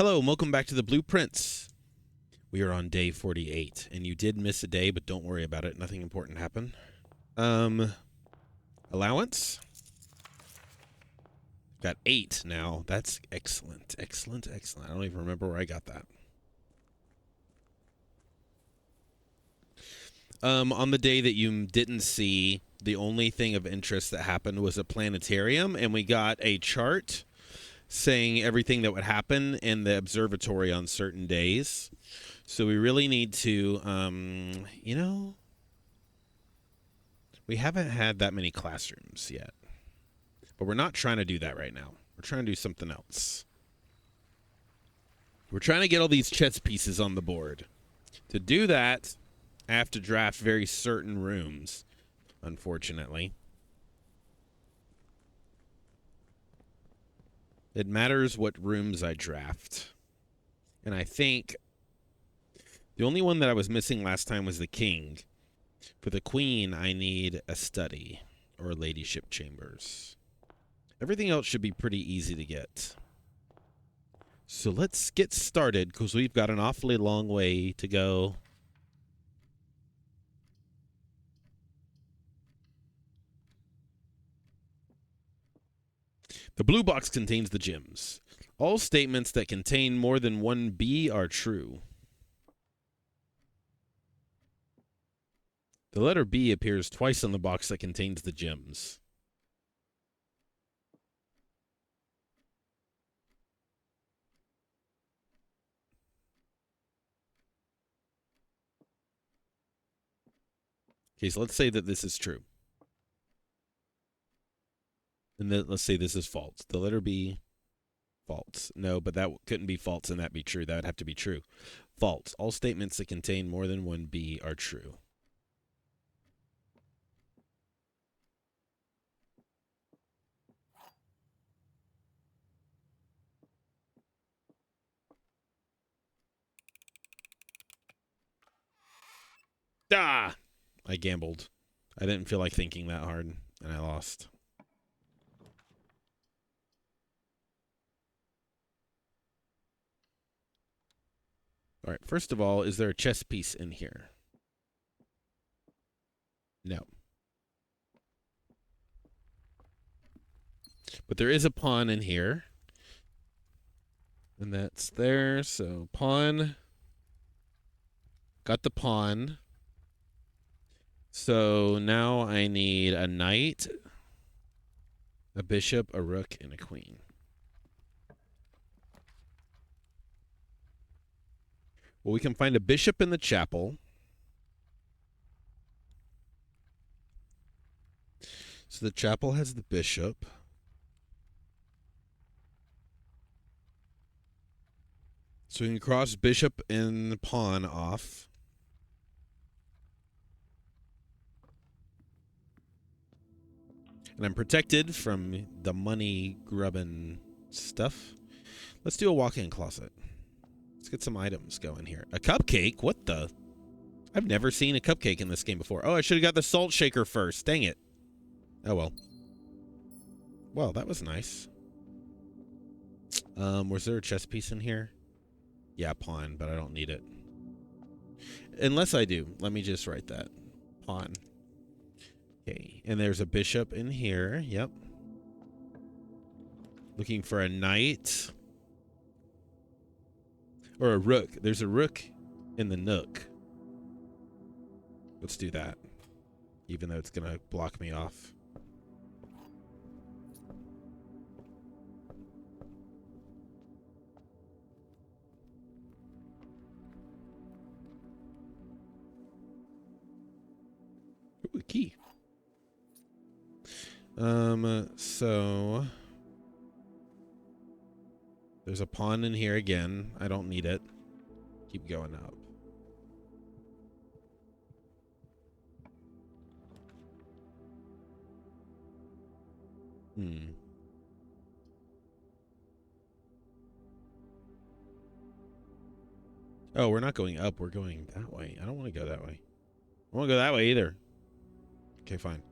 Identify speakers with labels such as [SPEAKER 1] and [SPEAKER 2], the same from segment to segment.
[SPEAKER 1] Hello, and welcome back to the Blueprints. We are on day 48, and you did miss a day, but don't worry about it. Nothing important happened. Allowance? Got 8 now. That's excellent. Excellent. I don't even remember where I got that. On the day that you didn't see, the only thing of interest that happened was a planetarium, and we got a chart saying everything that would happen in the observatory on certain days. So we really need to, we haven't had that many classrooms yet. But we're not trying to do that right now. We're trying to do something else. We're trying to get all these chess pieces on the board. To do that, I have to draft very certain rooms, unfortunately. It matters what rooms I draft. And I think the only one that I was missing last time was the king. For the queen, I need a study or ladyship chambers. Everything else should be pretty easy to get. So let's get started, because we've got an awfully long way to go. The blue box contains the gems. All statements that contain more than one B are true. The letter B appears twice on the box that contains the gems. Okay, so let's say that this is true. And then let's say this is false. The letter B, false. No, but that couldn't be false and that be true. That would have to be true. False. All statements that contain more than one B are true. Ah! I gambled. I didn't feel like thinking that hard, and I lost. All right, first of all, is there a chess piece in here? No. But there is a pawn in here. And that's there, so pawn. Got the pawn. So now I need a knight, a bishop, a rook, and a queen. Well, we can find a bishop in the chapel. So the chapel has the bishop. So we can cross bishop and pawn off. And I'm protected from the money grubbing stuff. Let's do a walk-in closet. Let's get some items going here. A cupcake? What the? I've never seen a cupcake in this game before. Oh, I should have got the salt shaker first. Dang it. Oh, well. Well, that was nice. Was there a chess piece in here? Yeah, pawn, but I don't need it. Unless I do. Let me just write that. Pawn. Okay, and there's a bishop in here. Yep. Looking for a knight. Or a rook. There's a rook in the nook. Let's do that. Even though it's going to block me off. Ooh, a key. So there's a pawn in here again. I don't need it. Keep going up. Oh, we're not going up. We're going that way. I don't want to go that way. I don't want to go that way either. Okay, fine.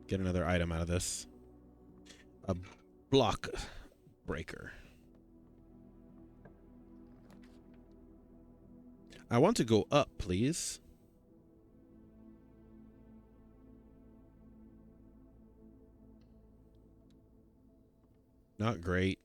[SPEAKER 1] Get another item out of this. A block breaker. I want to go up, please. Not great.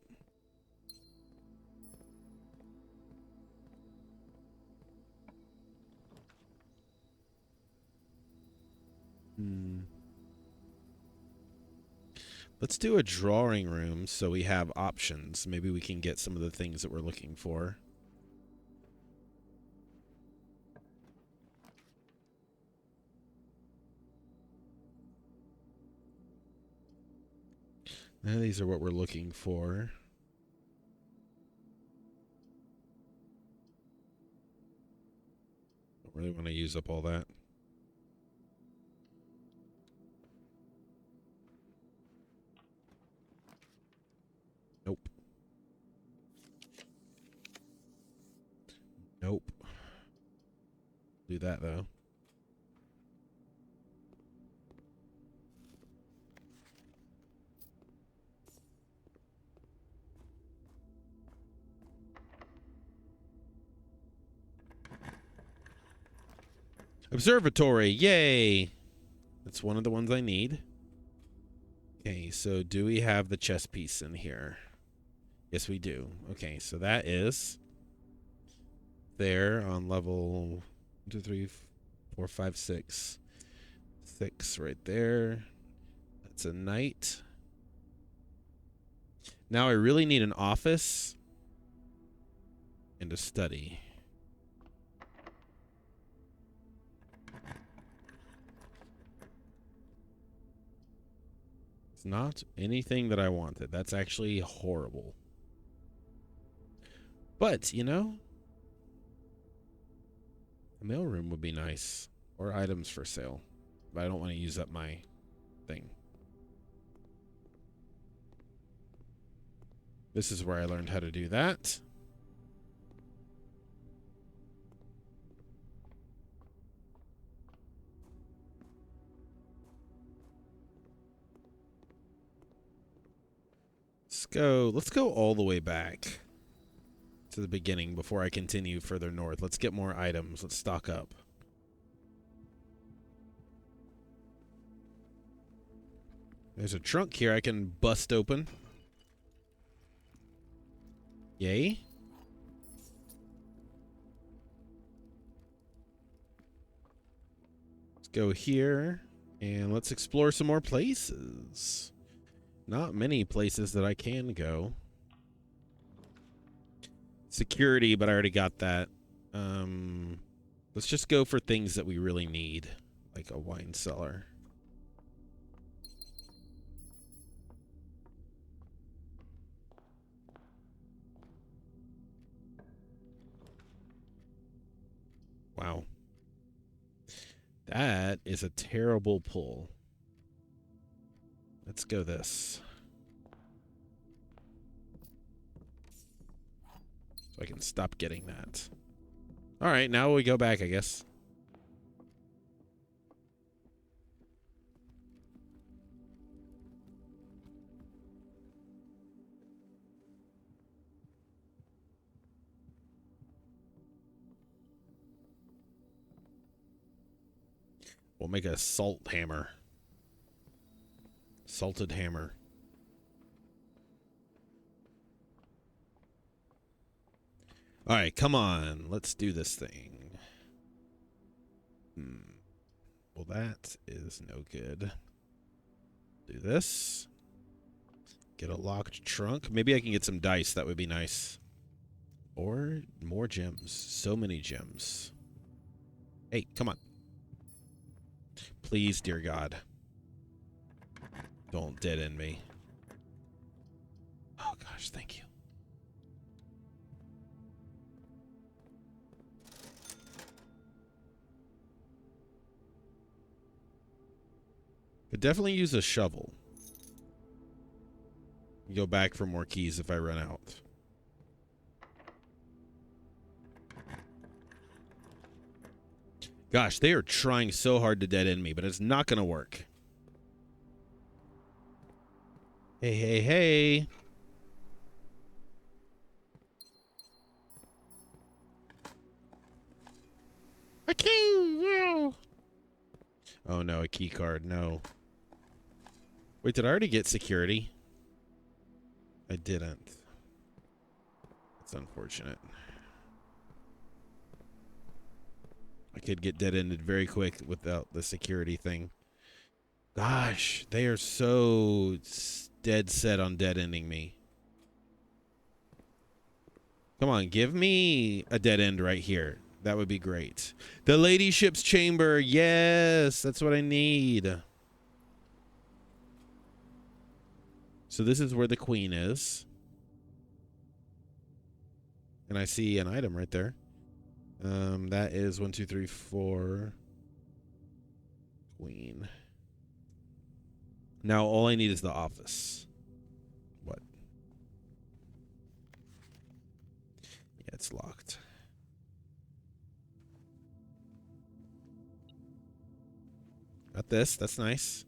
[SPEAKER 1] Let's do a drawing room so we have options. Maybe we can get some of the things that we're looking for. Now these are what we're looking for. Don't really want to use up all that. Nope. Nope. Do that, though. Observatory, yay! That's one of the ones I need. Okay, so do we have the chess piece in here? Yes, we do. Okay, so that is there on level 1, 2, 3, 4, 5, 6. 6 right there. That's a knight. Now I really need an office and a study. It's not anything that I wanted. That's actually horrible. But, you know, a mailroom would be nice. Or items for sale. But I don't want to use up my thing. This is where I learned how to do that. Let's go all the way back to the beginning before I continue further north. Let's get more items. Let's stock up. There's a trunk here I can bust open. Yay. Let's go here and let's explore some more places. Not many places that I can go. Security, but I already got that. Let's just go for things that we really need, like a wine cellar. Wow. That is a terrible pull. Let's go this. So I can stop getting that. All right, now we go back, I guess. We'll make a salt hammer. Salted hammer. All right, come on. Let's do this thing. Well, that is no good. Do this. Get a locked trunk. Maybe I can get some dice. That would be nice. Or more gems. So many gems. Hey, come on. Please, dear God. Don't dead end me. Oh, gosh, thank you. Could definitely use a shovel. Go back for more keys if I run out. Gosh, they are trying so hard to dead end me, but it's not going to work. Hey, hey, hey. A key! No! Oh no, a key card. No. Wait, did I already get security? I didn't. That's unfortunate. I could get dead-ended very quick without the security thing. Gosh, they are so dead set on dead-ending me. Come on, give me a dead end right here. That would be great. The ladyship's chamber. Yes, that's what I need. So this is where the queen is. And I see an item right there. That is 1, 2, 3, 4. Queen. Now all I need is the office. What? Yeah, it's locked. Got this. That's nice.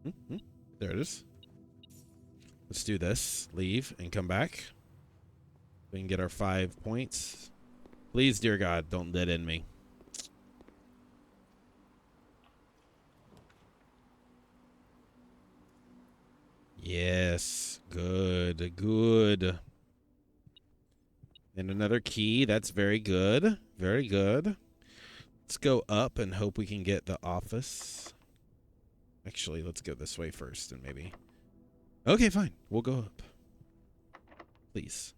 [SPEAKER 1] Mm-hmm. There it is. Let's do this. Leave and come back. We can get our 5 points. Please, dear God, don't dead end me. Yes. Good. Good. And another key. That's very good. Very good. Let's go up and hope we can get the office. Actually, let's go this way first and maybe... Okay, fine. We'll go up. Please.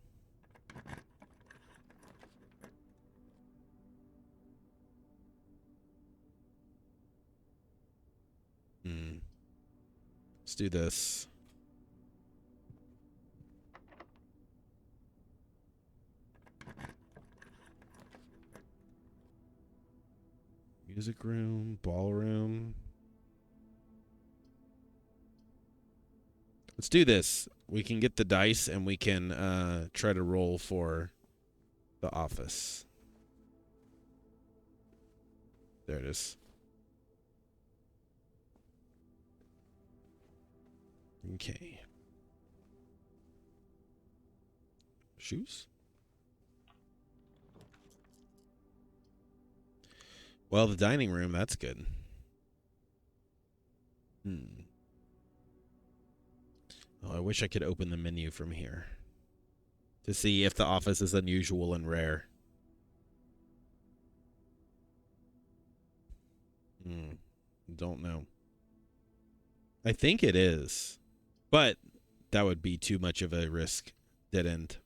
[SPEAKER 1] Let's do this. Music room, ballroom. Let's do this. We can get the dice and we can try to roll for the office. There it is. Okay. Shoes? Well, the dining room, that's good. Oh, I wish I could open the menu from here to see if the office is unusual and rare. Don't know. I think it is, but that would be too much of a risk. Dead end.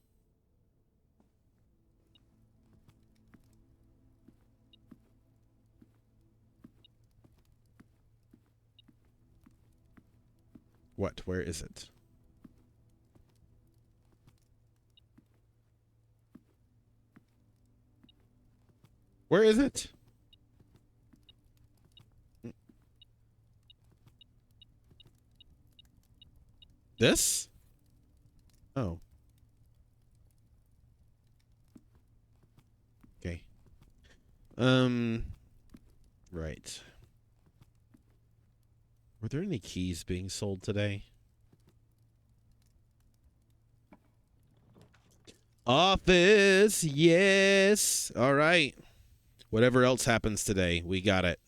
[SPEAKER 1] What? Where is it? Where is it? This? Oh. Okay. Right. Were there any keys being sold today? Office, yes. All right. Whatever else happens today, we got it.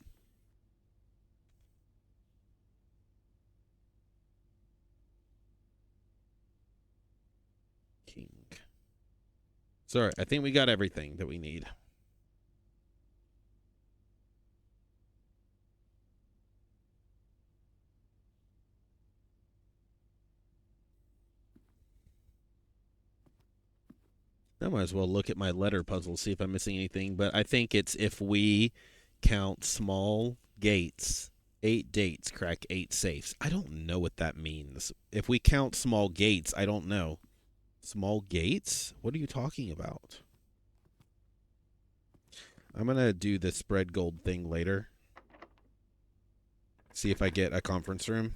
[SPEAKER 1] King. Sorry, I think we got everything that we need. I might as well look at my letter puzzle, see if I'm missing anything. But I think it's if we count small gates, 8 dates, crack 8 safes. I don't know what that means. If we count small gates, I don't know. Small gates? What are you talking about? I'm going to do the spread gold thing later. See if I get a conference room.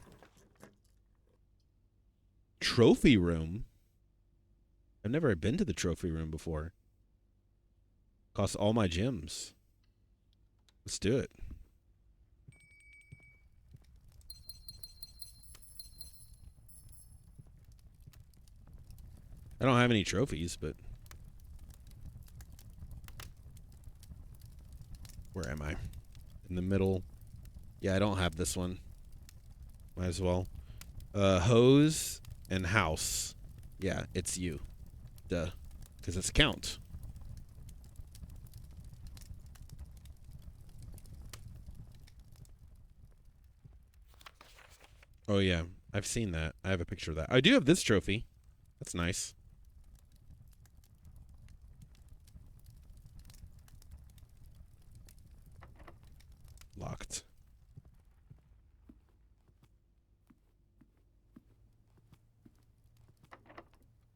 [SPEAKER 1] Trophy room? I've never been to the trophy room before. Costs all my gems. Let's do it. I don't have any trophies, but... Where am I? In the middle. Yeah, I don't have this one. Might as well. Hose and house. Yeah, it's you. Duh. Because it's count. Oh, yeah. I've seen that. I have a picture of that. I do have this trophy. That's nice. Locked.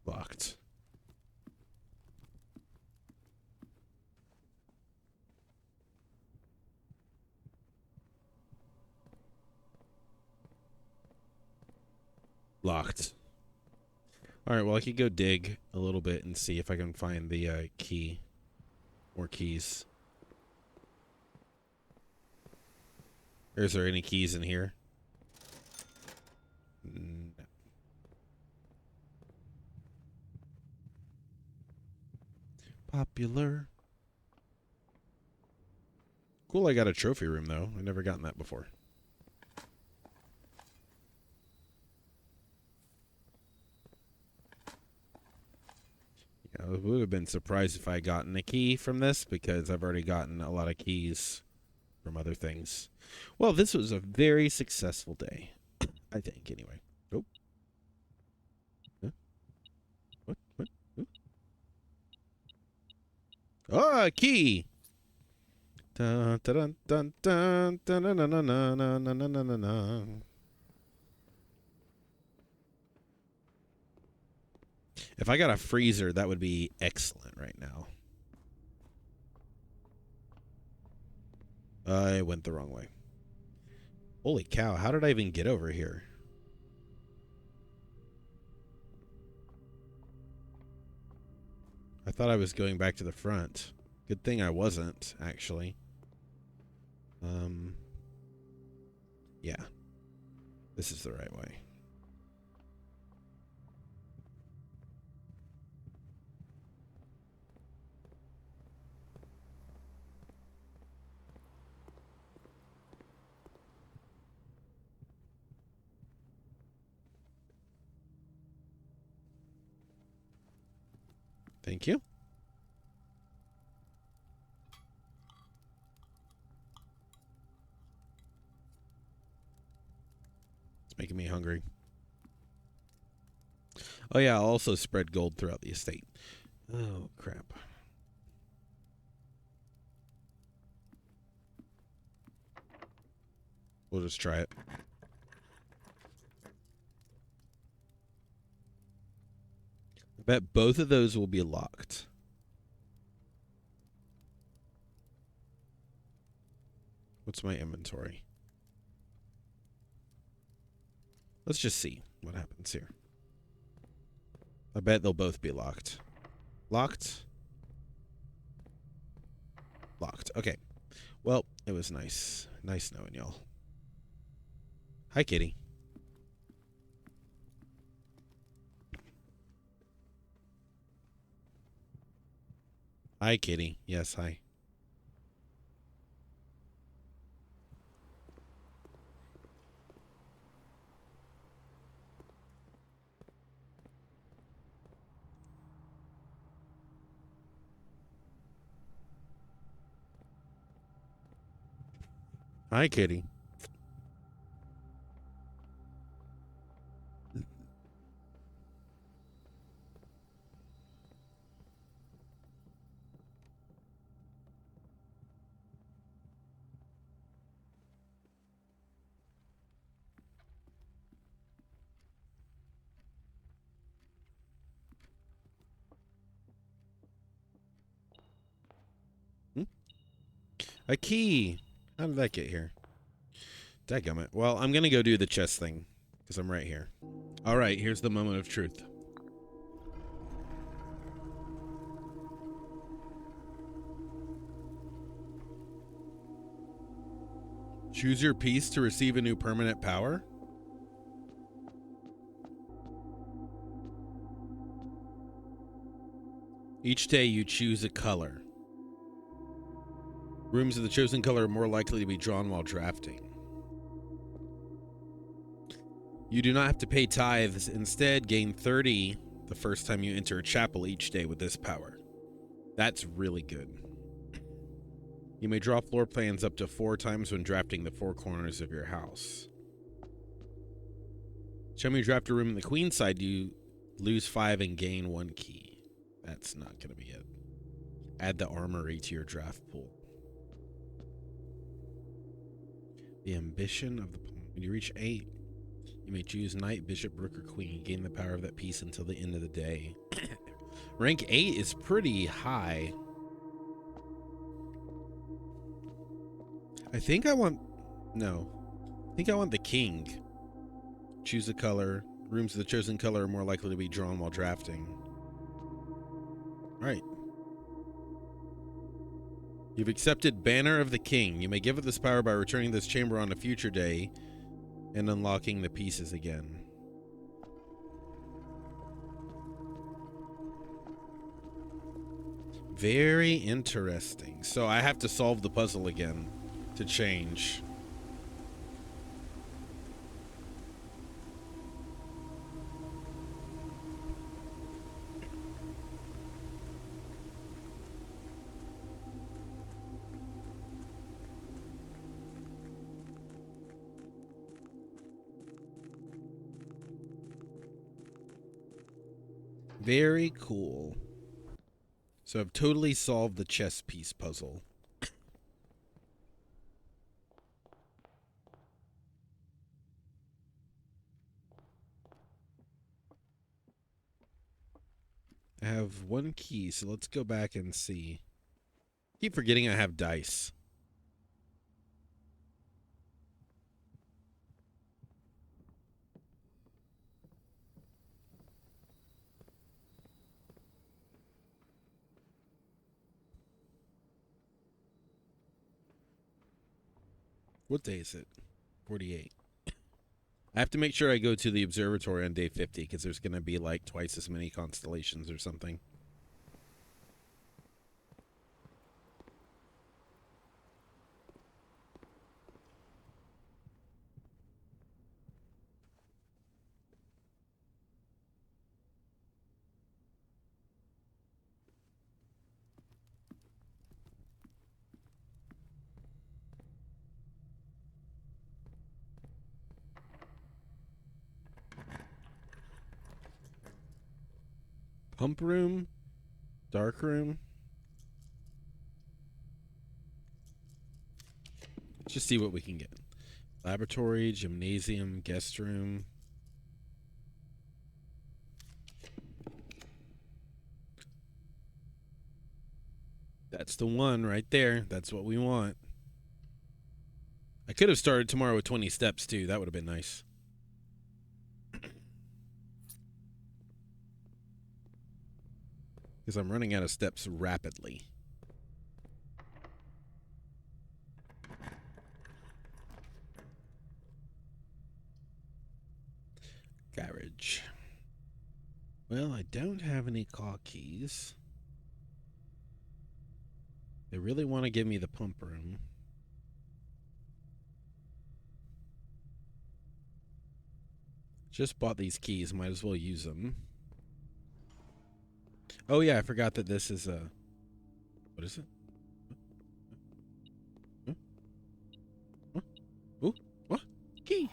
[SPEAKER 1] Locked. Locked. All right, well, I could go dig a little bit and see if I can find the key. More keys. Is there any keys in here? No. Popular. Cool, I got a trophy room, though. I've never gotten that before. I would have been surprised if I had gotten a key from this, because I've already gotten a lot of keys from other things. Well, this was a very successful day. I think, anyway. Oh. Huh? What? What? Huh? Oh, a key! Dun, dun, dun, dun, dun, dun, dun, dun, dun, dun, dun, dun, dun, dun. If I got a freezer, that would be excellent right now. I went the wrong way. Holy cow, how did I even get over here? I thought I was going back to the front. Good thing I wasn't, actually. Yeah. This is the right way. Thank you. It's making me hungry. Oh, yeah, I'll also spread gold throughout the estate. Oh, crap. We'll just try it. I bet both of those will be locked. What's my inventory? Let's just see what happens here. I bet they'll both be locked. Locked. Locked. Okay. Well, it was nice. Nice knowing y'all. Hi, kitty. Hi, kitty. Yes, hi. Hi, kitty. A key. How did that get here? Dadgummit. Well, I'm going to go do the chest thing, because I'm right here. All right, here's the moment of truth. Choose your piece to receive a new permanent power. Each day you choose a color. Rooms of the chosen color are more likely to be drawn while drafting. You do not have to pay tithes. Instead, gain 30 the first time you enter a chapel each day with this power. That's really good. You may draw floor plans up to 4 times when drafting the 4 corners of your house. Each time you draft a room in the queen side, you lose 5 and gain 1 key. That's not going to be it. Add the armory to your draft pool. The ambition of the pawn. When you reach 8, you may choose knight, bishop, rook, or queen. Gain the power of that piece until the end of the day. Rank 8 is pretty high. I think I want the king. Choose a color. Rooms of the chosen color are more likely to be drawn while drafting. All right. You've accepted Banner of the King. You may give it this power by returning this chamber on a future day and unlocking the pieces again. Very interesting. So I have to solve the puzzle again to change. Very cool. So I've totally solved the chess piece puzzle. I have 1 key, so let's go back and see. Keep forgetting I have dice. What day is it? 48. I have to make sure I go to the observatory on day 50 because there's going to be like twice as many constellations or something. Pump room, dark room. Let's just see what we can get. Laboratory, gymnasium, guest room. That's the one right there. That's what we want. I could have started tomorrow with 20 steps too. That would have been nice. Because I'm running out of steps rapidly. Garage. Well, I don't have any car keys. They really want to give me the pump room. Just bought these keys. Might as well use them. Oh, yeah. I forgot that this is a... What is it? Huh? Huh? Ooh, what? Key.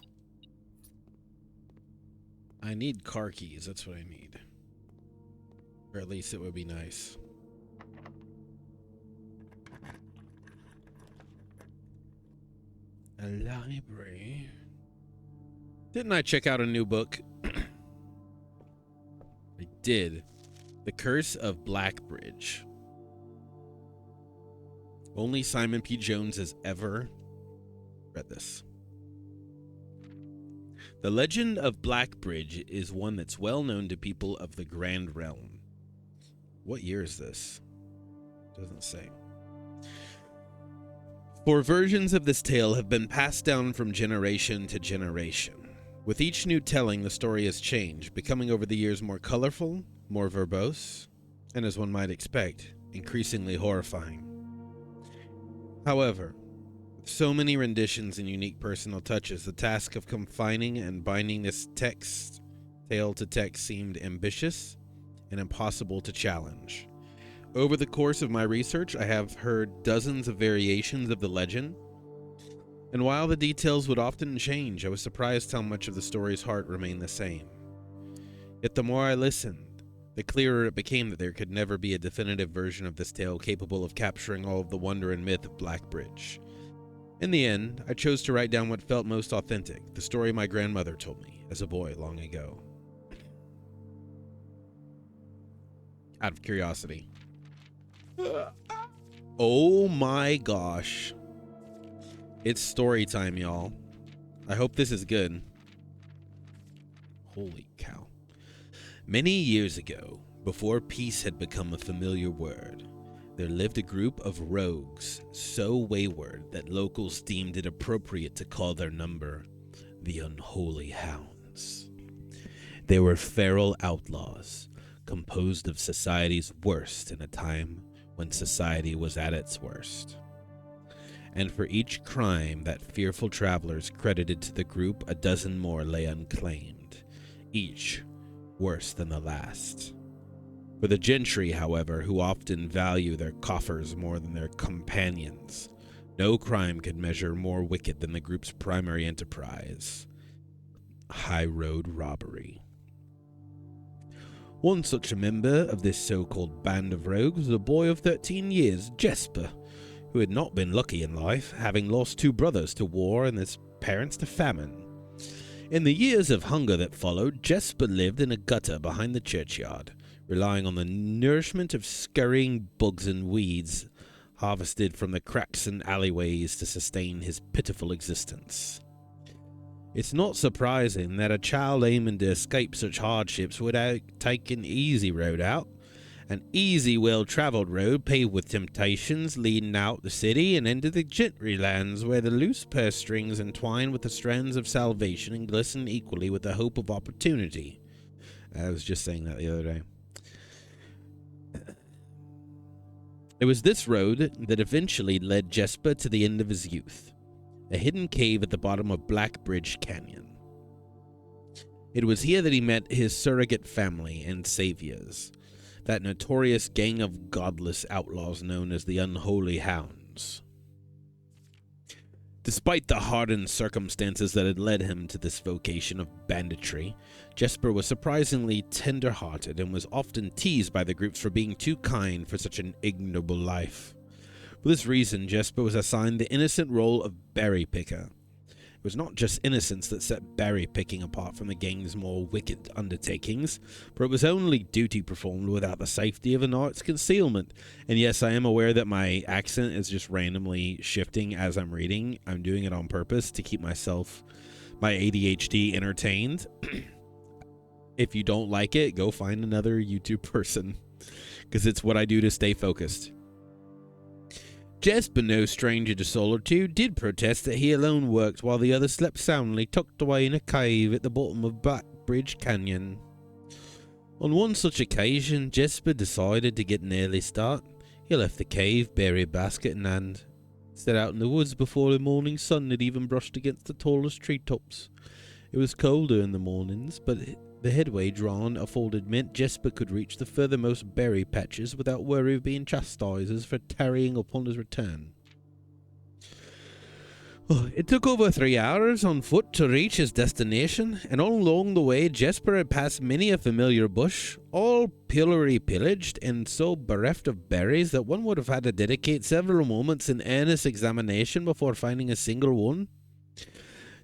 [SPEAKER 1] I need car keys. That's what I need. Or at least it would be nice. A library. Didn't I check out a new book? I did. The Curse of Blackbridge. Only Simon P. Jones has ever read this. The legend of Blackbridge is one that's well known to people of the Grand Realm. What year is this? Doesn't say. For versions of this tale have been passed down from generation to generation. With each new telling, the story has changed, becoming over the years more colorful, more verbose, and as one might expect, increasingly horrifying. However, with so many renditions and unique personal touches, the task of confining and binding this tale to text seemed ambitious and impossible to challenge. Over the course of my research, I have heard dozens of variations of the legend, and while the details would often change, I was surprised how much of the story's heart remained the same. Yet the more I listened, the clearer it became that there could never be a definitive version of this tale capable of capturing all of the wonder and myth of Blackbridge. In the end, I chose to write down what felt most authentic, the story my grandmother told me as a boy long ago. Out of curiosity. Oh my gosh. It's story time, y'all. I hope this is good. Holy cow. Many years ago, before peace had become a familiar word, there lived a group of rogues so wayward that locals deemed it appropriate to call their number the Unholy Hounds. They were feral outlaws, composed of society's worst in a time when society was at its worst. And for each crime that fearful travelers credited to the group, a dozen more lay unclaimed, each worse than the last. For the gentry, however, who often value their coffers more than their companions, no crime could measure more wicked than the group's primary enterprise: high road robbery. One such a member of this so-called band of rogues was a boy of 13 years, Jesper, who had not been lucky in life, having lost 2 brothers to war and his parents to famine. In the years of hunger that followed, Jesper lived in a gutter behind the churchyard, relying on the nourishment of scurrying bugs and weeds harvested from the cracks and alleyways to sustain his pitiful existence. It's not surprising that a child aiming to escape such hardships would take an easy road out, an easy, well-traveled road paved with temptations leading out the city and into the gentry lands where the loose purse strings entwine with the strands of salvation and glisten equally with the hope of opportunity. I was just saying that the other day. It was this road that eventually led Jesper to the end of his youth, a hidden cave at the bottom of Blackbridge Canyon. It was here that he met his surrogate family and saviors, that notorious gang of godless outlaws known as the Unholy Hounds. Despite the hardened circumstances that had led him to this vocation of banditry, Jesper was surprisingly tender-hearted and was often teased by the groups for being too kind for such an ignoble life. For this reason, Jesper was assigned the innocent role of berry picker. It was not just innocence that set berry picking apart from the gang's more wicked undertakings, for it was only duty performed without the safety of an art's concealment. And yes, I am aware that my accent is just randomly shifting as I'm reading. I'm doing it on purpose to keep my ADHD entertained. If you don't like it, go find another YouTube person, because it's what I do to stay focused. Jesper, no stranger to solitude, did protest that he alone worked while the others slept soundly tucked away in a cave at the bottom of Blackbridge Canyon. On one such occasion, Jesper decided to get an early start. He left the cave, berry basket in hand, set out in the woods before the morning sun had even brushed against the tallest treetops. It was colder in the mornings, but the headway drawn afforded meant Jesper could reach the furthermost berry patches without worry of being chastised for tarrying upon his return. It took over 3 hours on foot to reach his destination, and all along the way Jesper had passed many a familiar bush, all purely pillaged and so bereft of berries that one would have had to dedicate several moments in earnest examination before finding a single one.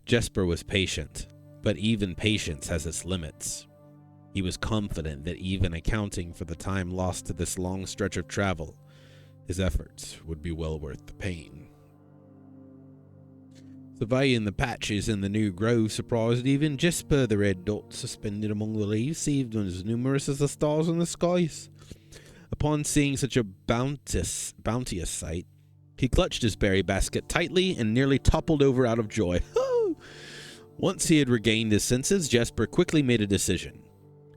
[SPEAKER 1] Jesper was patient, but even patience has its limits. He was confident that even accounting for the time lost to this long stretch of travel, his efforts would be well worth the pain. Surveying the patches in the new grove surprised even Jesper. The red dots suspended among the leaves seemed as numerous as the stars in the skies. Upon seeing such a bounteous sight, he clutched his berry basket tightly and nearly toppled over out of joy. Once he had regained his senses, Jesper quickly made a decision.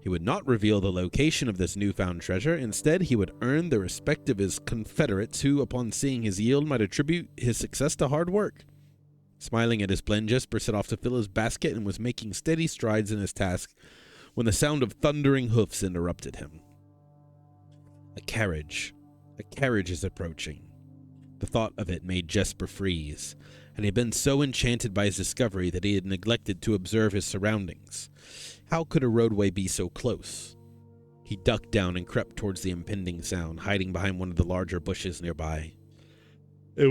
[SPEAKER 1] He would not reveal the location of this newfound treasure. Instead, he would earn the respect of his confederates who, upon seeing his yield, might attribute his success to hard work. Smiling at his plan, Jesper set off to fill his basket and was making steady strides in his task when the sound of thundering hoofs interrupted him. A carriage is approaching. The thought of it made Jesper freeze, and he had been so enchanted by his discovery that he had neglected to observe his surroundings. How could a roadway be so close? He ducked down and crept towards the impending sound, hiding behind one of the larger bushes nearby. It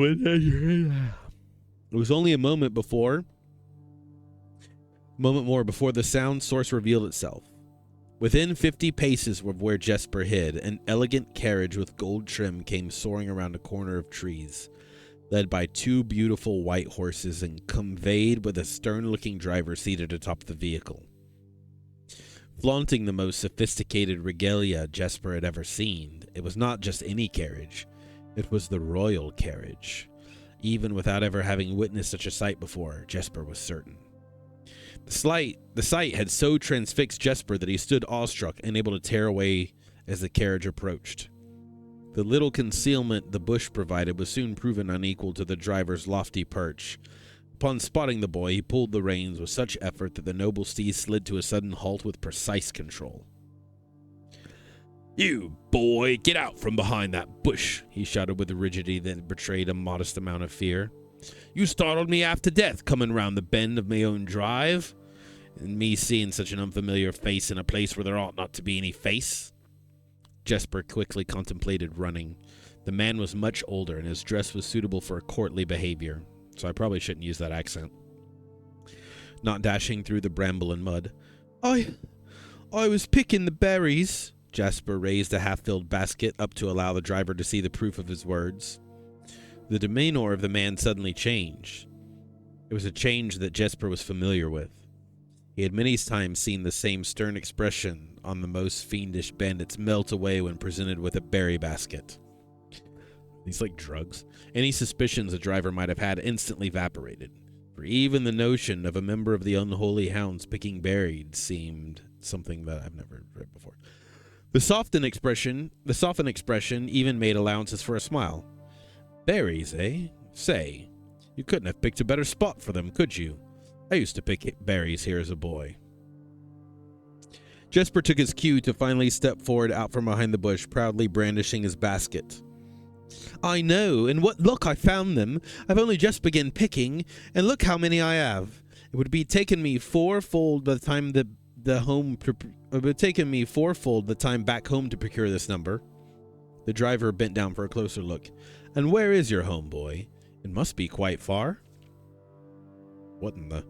[SPEAKER 1] was only a moment more before the sound source revealed itself. Within 50 paces of where Jesper hid, an elegant carriage with gold trim came soaring around a corner of trees, led by 2 beautiful white horses and conveyed with a stern-looking driver seated atop the vehicle. Flaunting the most sophisticated regalia Jesper had ever seen, it was not just any carriage. It was the royal carriage. Even without ever having witnessed such a sight before, Jesper was certain. The sight had so transfixed Jesper that he stood awestruck, unable to tear away as the carriage approached. The little concealment the bush provided was soon proven unequal to the driver's lofty perch. Upon spotting the boy, he pulled the reins with such effort that the noble steed slid to a sudden halt with precise control. "You, boy, get out from behind that bush," he shouted with a rigidity that betrayed a modest amount of fear. "You startled me half to death coming round the bend of my own drive, and me seeing such an unfamiliar face in a place where there ought not to be any face." Jesper quickly contemplated running. The man was much older, and his dress was suitable for a courtly behavior, so I probably shouldn't use that accent. Not dashing through the bramble and mud. I was picking the berries." Jesper raised a half-filled basket up to allow the driver to see the proof of his words. The demeanor of the man suddenly changed. It was a change that Jesper was familiar with. He had many times seen the same stern expression on the most fiendish bandits melt away when presented with a berry basket. These like drugs. Any suspicions the driver might have had instantly evaporated, for even the notion of a member of the unholy hounds picking berries seemed something that I've never read before. The softened expression even made allowances for a smile. "Berries, eh? Say, you couldn't have picked a better spot for them, could you? I used to pick berries here as a boy." Jesper took his cue to finally step forward out from behind the bush, proudly brandishing his basket. "I know, and what luck I found them. I've only just begun picking, and look how many I have. It would be taken me fourfold by the time the time back home to procure this number." The driver bent down for a closer look. "And where is your home, boy? It must be quite far." "What in the—"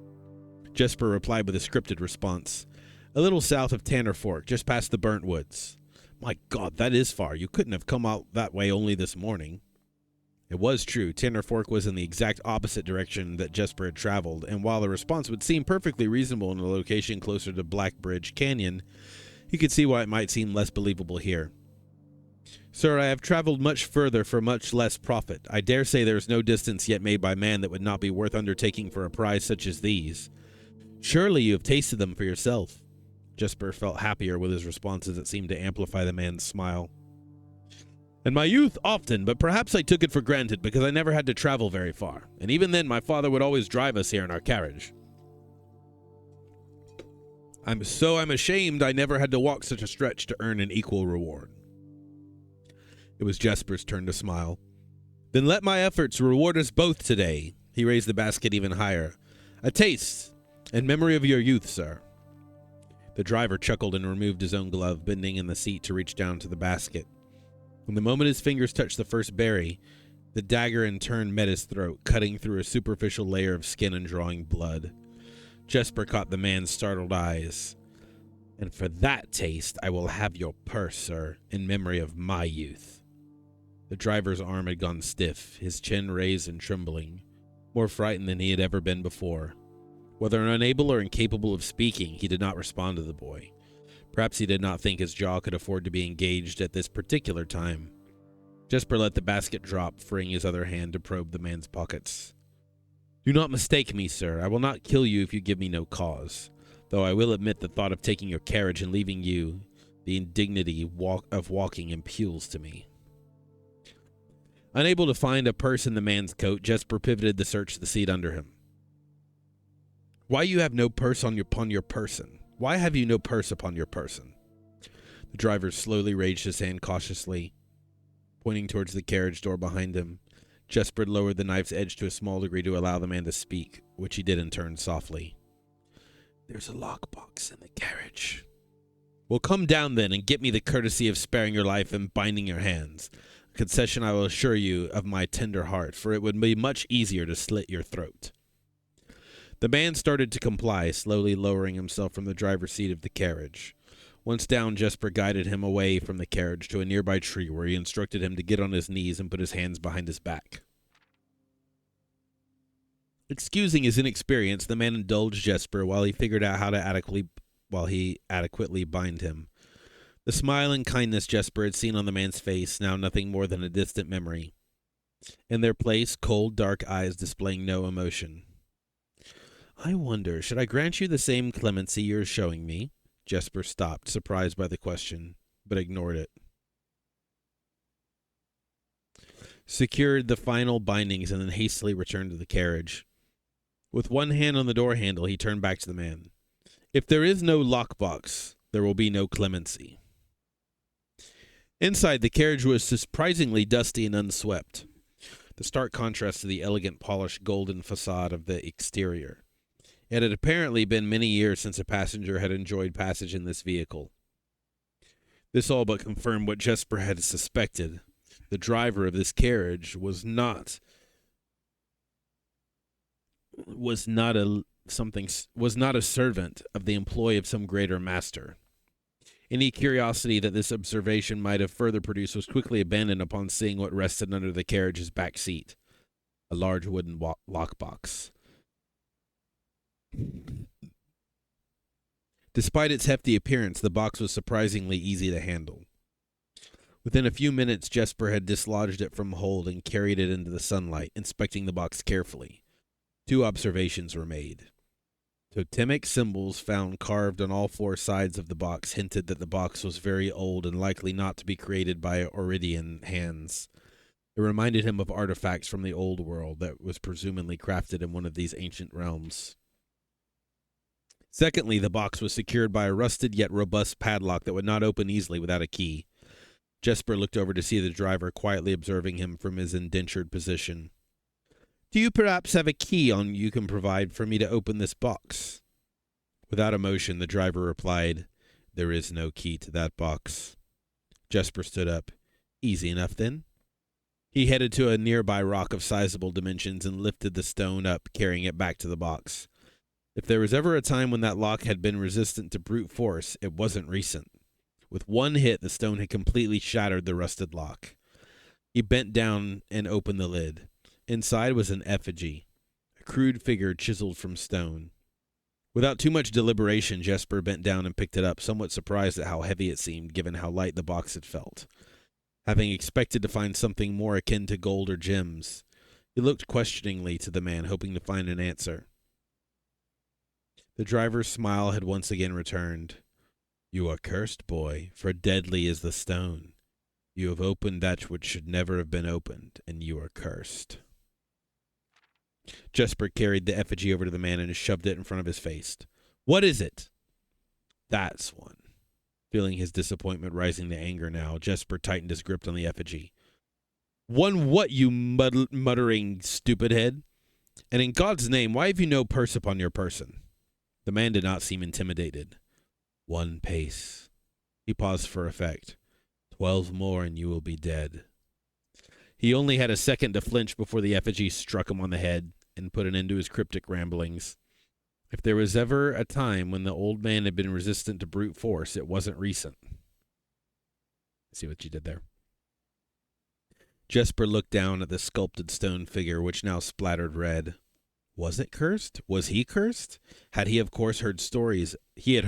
[SPEAKER 1] Jesper replied with a scripted response. "A little south of Tanner Fork, just past the burnt woods." "My God, that is far. You couldn't have come out that way only this morning." It was true. Tanner Fork was in the exact opposite direction that Jesper had traveled, and while the response would seem perfectly reasonable in a location closer to Black Bridge Canyon, he could see why it might seem less believable here. "Sir, I have traveled much further for much less profit. I dare say there is no distance yet made by man that would not be worth undertaking for a prize such as these. Surely you have tasted them for yourself." Jesper felt happier with his responses that seemed to amplify the man's smile. "In my youth, often, but perhaps I took it for granted because I never had to travel very far, and even then my father would always drive us here in our carriage. I'm ashamed I never had to walk such a stretch to earn an equal reward." It was Jesper's turn to smile. "Then let my efforts reward us both today." He raised the basket even higher. "A taste, in memory of your youth, sir." The driver chuckled and removed his own glove, bending in the seat to reach down to the basket. From the moment his fingers touched the first berry, the dagger in turn met his throat, cutting through a superficial layer of skin and drawing blood. Jesper caught the man's startled eyes. "And for that taste, I will have your purse, sir, in memory of my youth." The driver's arm had gone stiff, his chin raised and trembling, more frightened than he had ever been before. Whether unable or incapable of speaking, he did not respond to the boy. Perhaps he did not think his jaw could afford to be engaged at this particular time. Jesper let the basket drop, freeing his other hand to probe the man's pockets. "Do not mistake me, sir. I will not kill you if you give me no cause. though I will admit the thought of taking your carriage and leaving you, the indignity of walking impels to me. Unable to find a purse in the man's coat, Jesper pivoted to search the seat under him. Why you have no purse upon your person? Why have you no purse upon your person? The driver slowly raised his hand cautiously, pointing towards the carriage door behind him. Jesper lowered the knife's edge to a small degree to allow the man to speak, which he did in turn softly. There's a lockbox in the carriage. Well, come down then and get me the courtesy of sparing your life and binding your hands. A concession I will assure you of my tender heart, for it would be much easier to slit your throat. The man started to comply, slowly lowering himself from the driver's seat of the carriage. Once down, Jesper guided him away from the carriage to a nearby tree where he instructed him to get on his knees and put his hands behind his back. Excusing his inexperience, the man indulged Jesper while he figured out how to adequately bind him. The smile and kindness Jesper had seen on the man's face, now nothing more than a distant memory. In their place, cold, dark eyes displaying no emotion. I wonder, should I grant you the same clemency you're showing me? Jesper stopped, surprised by the question, but ignored it. Secured the final bindings and then hastily returned to the carriage. With one hand on the door handle, he turned back to the man. If there is no lockbox, there will be no clemency. Inside, the carriage was surprisingly dusty and unswept, the stark contrast to the elegant, polished, golden facade of the exterior. It had apparently been many years since a passenger had enjoyed passage in this vehicle. This all but confirmed what Jesper had suspected. The driver of this carriage was not a servant of the employ of some greater master. Any curiosity that this observation might have further produced was quickly abandoned upon seeing what rested under the carriage's back seat, a large wooden lockbox. Despite its hefty appearance, the box was surprisingly easy to handle. Within a few minutes, Jesper had dislodged it from hold and carried it into the sunlight, inspecting the box carefully. 2 observations were made. Totemic symbols found carved on all 4 sides of the box hinted that the box was very old and likely not to be created by Oridian hands. It reminded him of artifacts from the old world that was presumably crafted in one of these ancient realms. Secondly, the box was secured by a rusted yet robust padlock that would not open easily without a key. Jesper looked over to see the driver quietly observing him from his indentured position. Do you perhaps have a key you can provide for me to open this box? Without emotion, the driver replied, There is no key to that box. Jesper stood up. Easy enough, then. He headed to a nearby rock of sizable dimensions and lifted the stone up, carrying it back to the box. If there was ever a time when that lock had been resistant to brute force, it wasn't recent. With one hit, the stone had completely shattered the rusted lock. He bent down and opened the lid. Inside was an effigy, a crude figure chiseled from stone. Without too much deliberation, Jesper bent down and picked it up, somewhat surprised at how heavy it seemed, given how light the box had felt. Having expected to find something more akin to gold or gems, he looked questioningly to the man, hoping to find an answer. The driver's smile had once again returned. You are cursed, boy, for deadly is the stone. You have opened that which should never have been opened, and you are cursed. Jesper carried the effigy over to the man and shoved it in front of his face. What is it? That's one. Feeling his disappointment rising to anger now, Jesper tightened his grip on the effigy. One what, you muttering stupid head? And in God's name, why have you no purse upon your person? The man did not seem intimidated. 1 pace. He paused for effect. 12 more and you will be dead. He only had a second to flinch before the effigy struck him on the head and put an end to his cryptic ramblings. If there was ever a time when the old man had been resistant to brute force, it wasn't recent. See what you did there? Jesper looked down at the sculpted stone figure, which now splattered red. Was it cursed? Was he cursed? Had he, of course, heard stories? He had,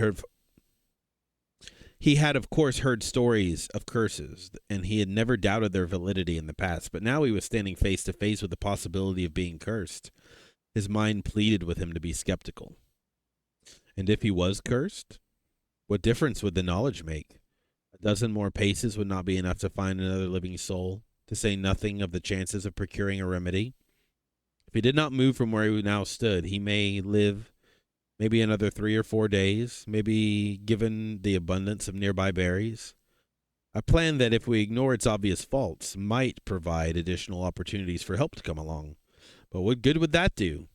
[SPEAKER 1] of course, heard stories of curses, and he had never doubted their validity in the past, but now he was standing face to face with the possibility of being cursed. His mind pleaded with him to be skeptical. And if he was cursed, what difference would the knowledge make? A dozen more paces would not be enough to find another living soul, to say nothing of the chances of procuring a remedy. If he did not move from where he now stood, he may live maybe another 3 or 4 days, maybe given the abundance of nearby berries. A plan that, if we ignore its obvious faults, might provide additional opportunities for help to come along. But what good would that do?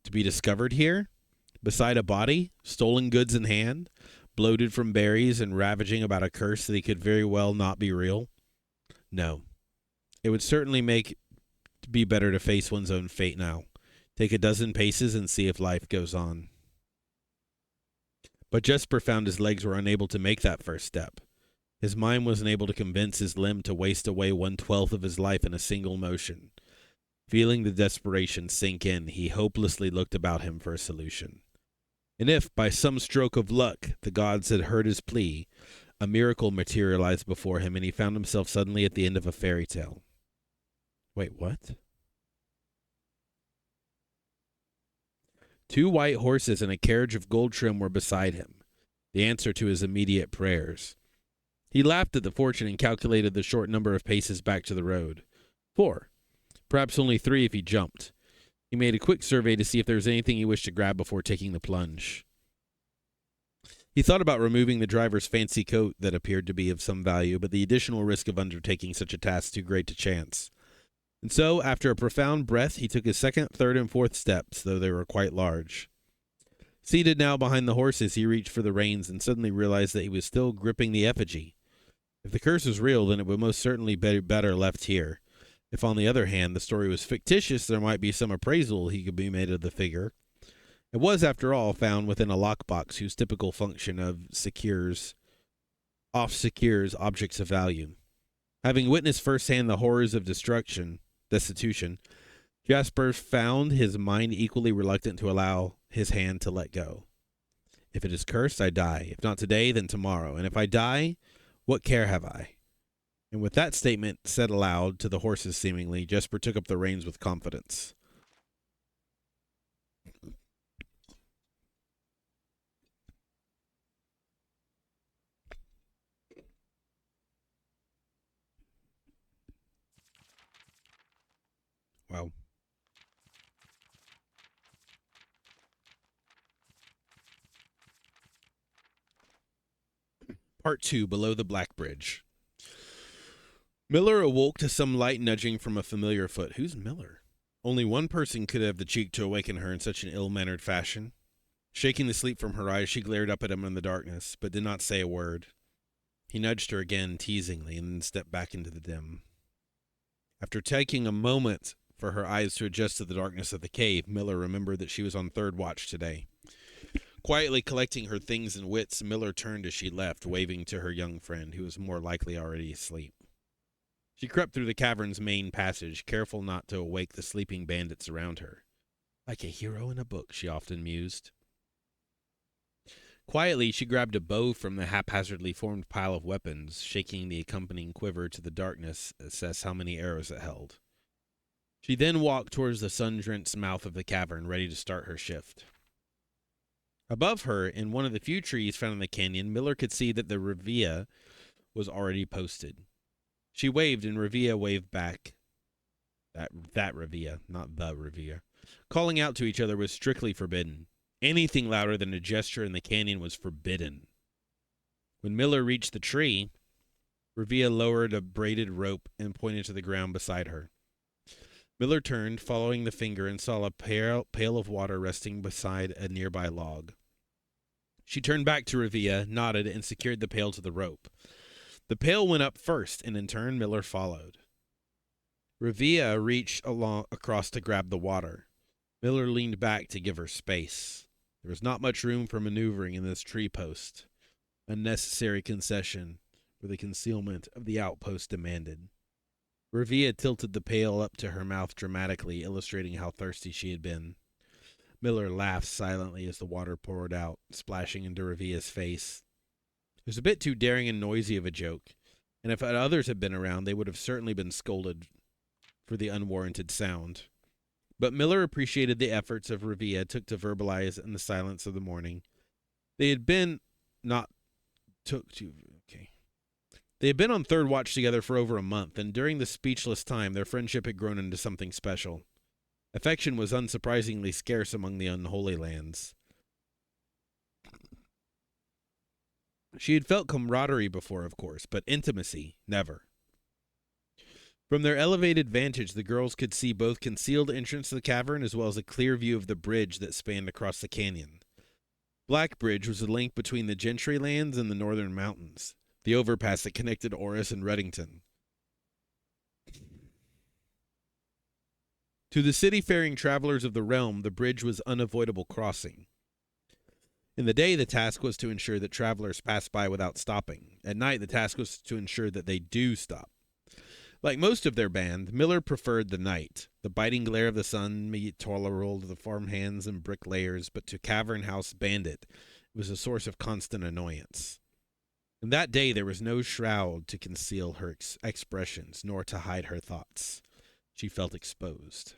[SPEAKER 1] To be discovered here? Beside a body? Stolen goods in hand? Bloated from berries and ravaging about a curse that he could very well not be real? No. It would certainly be better to face one's own fate now. Take a dozen paces and see if life goes on. But Jesper found his legs were unable to make that first step. His mind wasn't able to convince his limb to waste away 1/12 of his life in a single motion. Feeling the desperation sink in, he hopelessly looked about him for a solution. And if, by some stroke of luck, the gods had heard his plea, a miracle materialized before him, and he found himself suddenly at the end of a fairy tale. Wait, what? 2 white horses and a carriage of gold trim were beside him, the answer to his immediate prayers. He laughed at the fortune and calculated the short number of paces back to the road. 4. Perhaps only 3 if he jumped. He made a quick survey to see if there was anything he wished to grab before taking the plunge. He thought about removing the driver's fancy coat that appeared to be of some value, but the additional risk of undertaking such a task too great to chance. And so, after a profound breath, he took his second, third, and fourth steps, though they were quite large. Seated now behind the horses, he reached for the reins and suddenly realized that he was still gripping the effigy. If the curse was real, then it would most certainly be better left here. If, on the other hand, the story was fictitious, there might be some appraisal he could be made of the figure. It was, after all, found within a lockbox whose typical function secures objects of value. Having witnessed firsthand the horrors of destitution, Jesper found his mind equally reluctant to allow his hand to let go. If it is cursed, I die. If not today, then tomorrow. And if I die, what care have I? And with that statement said aloud to the horses seemingly, Jesper took up the reins with confidence. Wow. Part 2, Below the Black Bridge. Miller awoke to some light nudging from a familiar foot. Who's Miller? Only one person could have the cheek to awaken her in such an ill-mannered fashion. Shaking the sleep from her eyes, she glared up at him in the darkness, but did not say a word. He nudged her again, teasingly, and then stepped back into the dim. After taking a moment for her eyes to adjust to the darkness of the cave, Miller remembered that she was on third watch today. Quietly collecting her things and wits, Miller turned as she left, waving to her young friend, who was more likely already asleep. She crept through the cavern's main passage, careful not to awake the sleeping bandits around her. Like a hero in a book, she often mused. Quietly, she grabbed a bow from the haphazardly formed pile of weapons, shaking the accompanying quiver to the darkness to assess how many arrows it held. She then walked towards the sun-drenched mouth of the cavern, ready to start her shift. Above her, in one of the few trees found in the canyon, Miller could see that the Revia was already posted. She waved, and Revia waved back. That Revia, not the Revia. Calling out to each other was strictly forbidden. Anything louder than a gesture in the canyon was forbidden. When Miller reached the tree, Revia lowered a braided rope and pointed to the ground beside her. Miller turned, following the finger, and saw a pail of water resting beside a nearby log. She turned back to Revia, nodded, and secured the pail to the rope. The pail went up first, and in turn Miller followed. Revia reached across to grab the water. Miller leaned back to give her space. There was not much room for maneuvering in this tree post, a necessary concession for the concealment of the outpost demanded. Revia tilted the pail up to her mouth dramatically, illustrating how thirsty she had been. Miller laughed silently as the water poured out, splashing into Revia's face. It was a bit too daring and noisy of a joke, and if others had been around, they would have certainly been scolded for the unwarranted sound. But Miller appreciated the efforts of Revia took to verbalize in the silence of the morning. They had been not took to okay. They had been on third watch together for over a month, and during the speechless time, their friendship had grown into something special. Affection was unsurprisingly scarce among the unholy lands. She had felt camaraderie before, of course, but intimacy, never. From their elevated vantage, the girls could see both concealed entrance to the cavern as well as a clear view of the bridge that spanned across the canyon. Black Bridge was a link between the Gentry lands and the northern mountains, the overpass that connected Oris and Reddington. To the city-faring travelers of the realm, the bridge was unavoidable crossing. In the day, the task was to ensure that travelers passed by without stopping. At night, the task was to ensure that they do stop. Like most of their band, Miller preferred the night. The biting glare of the sun made tolerable to the farmhands and bricklayers, but to Cavern House Bandit, it was a source of constant annoyance. And that day there was no shroud to conceal her expressions, nor to hide her thoughts. She felt exposed.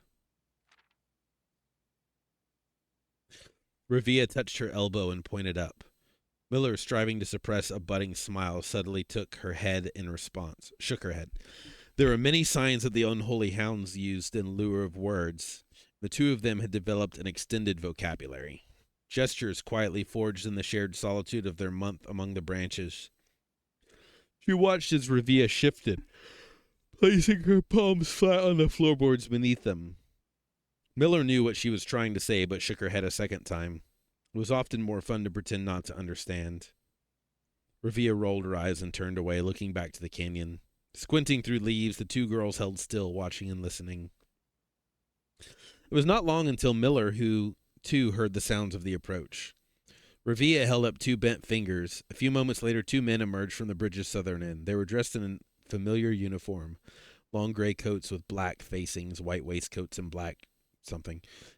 [SPEAKER 1] Revia touched her elbow and pointed up. Miller, striving to suppress a budding smile, suddenly shook her head in response. There were many signs that the unholy hounds used in lieu of words. The two of them had developed an extended vocabulary. Gestures quietly forged in the shared solitude of their month among the branches. She watched as Revia shifted, placing her palms flat on the floorboards beneath them. Miller knew what she was trying to say, but shook her head a second time. It was often more fun to pretend not to understand. Revia rolled her eyes and turned away, looking back to the canyon. Squinting through leaves, the two girls held still, watching and listening. It was not long until Miller, who, too, heard the sounds of the approach. Revia held up two bent fingers. A few moments later, two men emerged from the bridge's southern end. They were dressed in a familiar uniform, long gray coats with black facings, white waistcoats, and black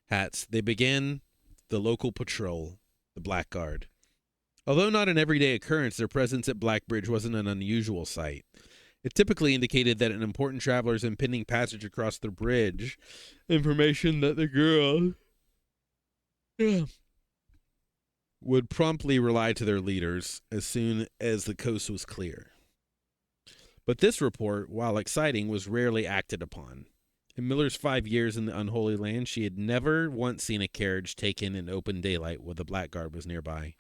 [SPEAKER 1] hats. They began the local patrol, the Black Guard. Although not an everyday occurrence, their presence at Blackbridge wasn't an unusual sight. It typically indicated that an important traveler's impending passage across the bridge, information that the girl would promptly rely to their leaders as soon as the coast was clear. But this report, while exciting, was rarely acted upon. In Miller's 5 years in the unholy land, she had never once seen a carriage taken in open daylight while the Blackguard was nearby.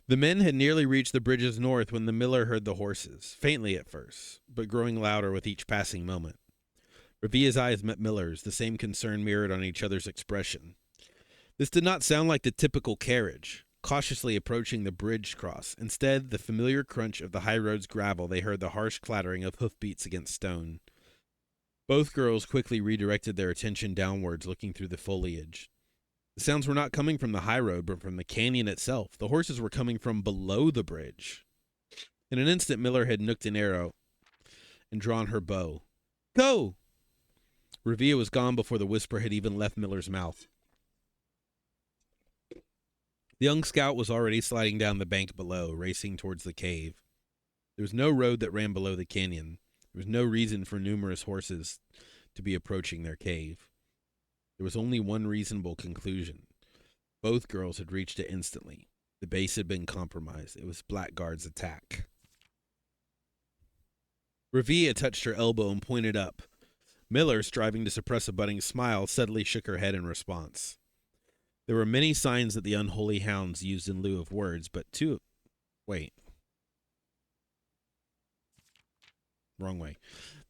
[SPEAKER 1] The men had nearly reached the bridge's north when the miller heard the horses, faintly at first, but growing louder with each passing moment. Revia's eyes met Miller's, the same concern mirrored on each other's expression. This did not sound like the typical carriage, cautiously approaching the bridge cross. Instead, the familiar crunch of the high road's gravel, they heard the harsh clattering of hoofbeats against stone. Both girls quickly redirected their attention downwards, looking through the foliage. The sounds were not coming from the high road, but from the canyon itself. The horses were coming from below the bridge. In an instant, Miller had nooked an arrow and drawn her bow. Go! Revia was gone before the whisper had even left Miller's mouth. The young scout was already sliding down the bank below, racing towards the cave. There was no road that ran below the canyon. There was no reason for numerous horses to be approaching their cave. There was only one reasonable conclusion. Both girls had reached it instantly. The base had been compromised. It was Blackguard's attack. Revia touched her elbow and pointed up. Miller, striving to suppress a budding smile, suddenly shook her head in response. There were many signs that the unholy hounds used in lieu of words, but Wrong way.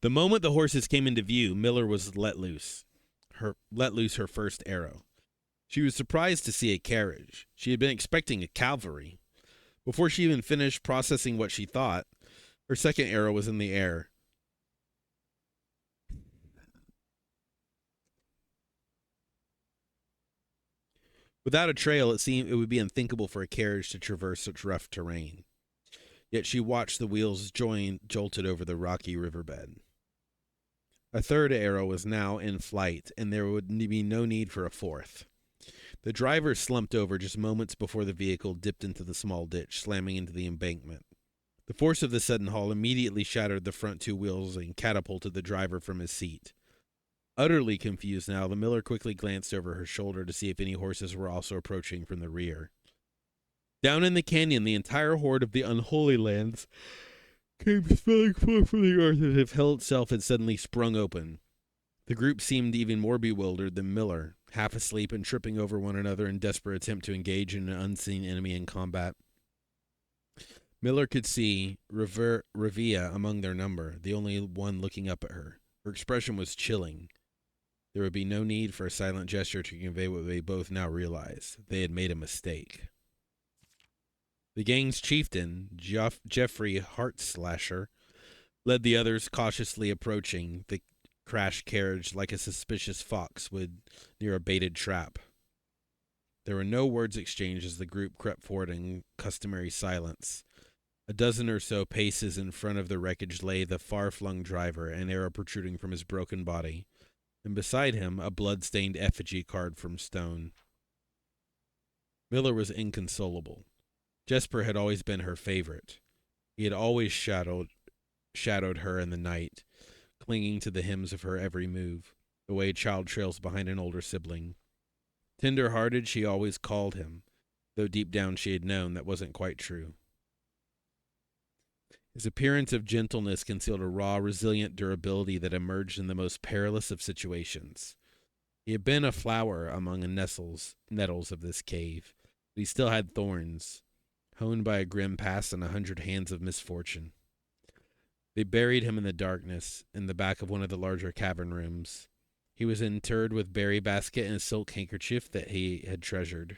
[SPEAKER 1] The moment the horses came into view, Miller was let loose her first arrow. She was surprised to see a carriage. She had been expecting a cavalry. Before she even finished processing what she thought, her second arrow was in the air. Without a trail, it seemed it would be unthinkable for a carriage to traverse such rough terrain. Yet she watched the wheels jolted over the rocky riverbed. A third arrow was now in flight, and there would be no need for a fourth. The driver slumped over just moments before the vehicle dipped into the small ditch, slamming into the embankment. The force of the sudden haul immediately shattered the front two wheels and catapulted the driver from his seat. Utterly confused now, the miller quickly glanced over her shoulder to see if any horses were also approaching from the rear. Down in the canyon, the entire horde of the Unholy Lands came spilling forth from the earth as if hell itself had suddenly sprung open. The group seemed even more bewildered than Miller, half asleep and tripping over one another in desperate attempt to engage an unseen enemy in combat. Miller could see Revia among their number, the only one looking up at her. Her expression was chilling. There would be no need for a silent gesture to convey what they both now realized. They had made a mistake. The gang's chieftain, Jeffrey Heartslasher, led the others, cautiously approaching the crashed carriage like a suspicious fox would near a baited trap. There were no words exchanged as the group crept forward in customary silence. A dozen or so paces in front of the wreckage lay the far-flung driver, an arrow protruding from his broken body, and beside him a blood-stained effigy carved from stone. Miller was inconsolable. Jesper had always been her favorite. He had always shadowed her in the night, clinging to the hems of her every move, the way a child trails behind an older sibling. Tender-hearted, she always called him, though deep down she had known that wasn't quite true. His appearance of gentleness concealed a raw, resilient durability that emerged in the most perilous of situations. He had been a flower among the nettles of this cave, but he still had thorns, honed by a grim past and 100 hands of misfortune. They buried him in the darkness, in the back of one of the larger cavern rooms. He was interred with berry basket and a silk handkerchief that he had treasured.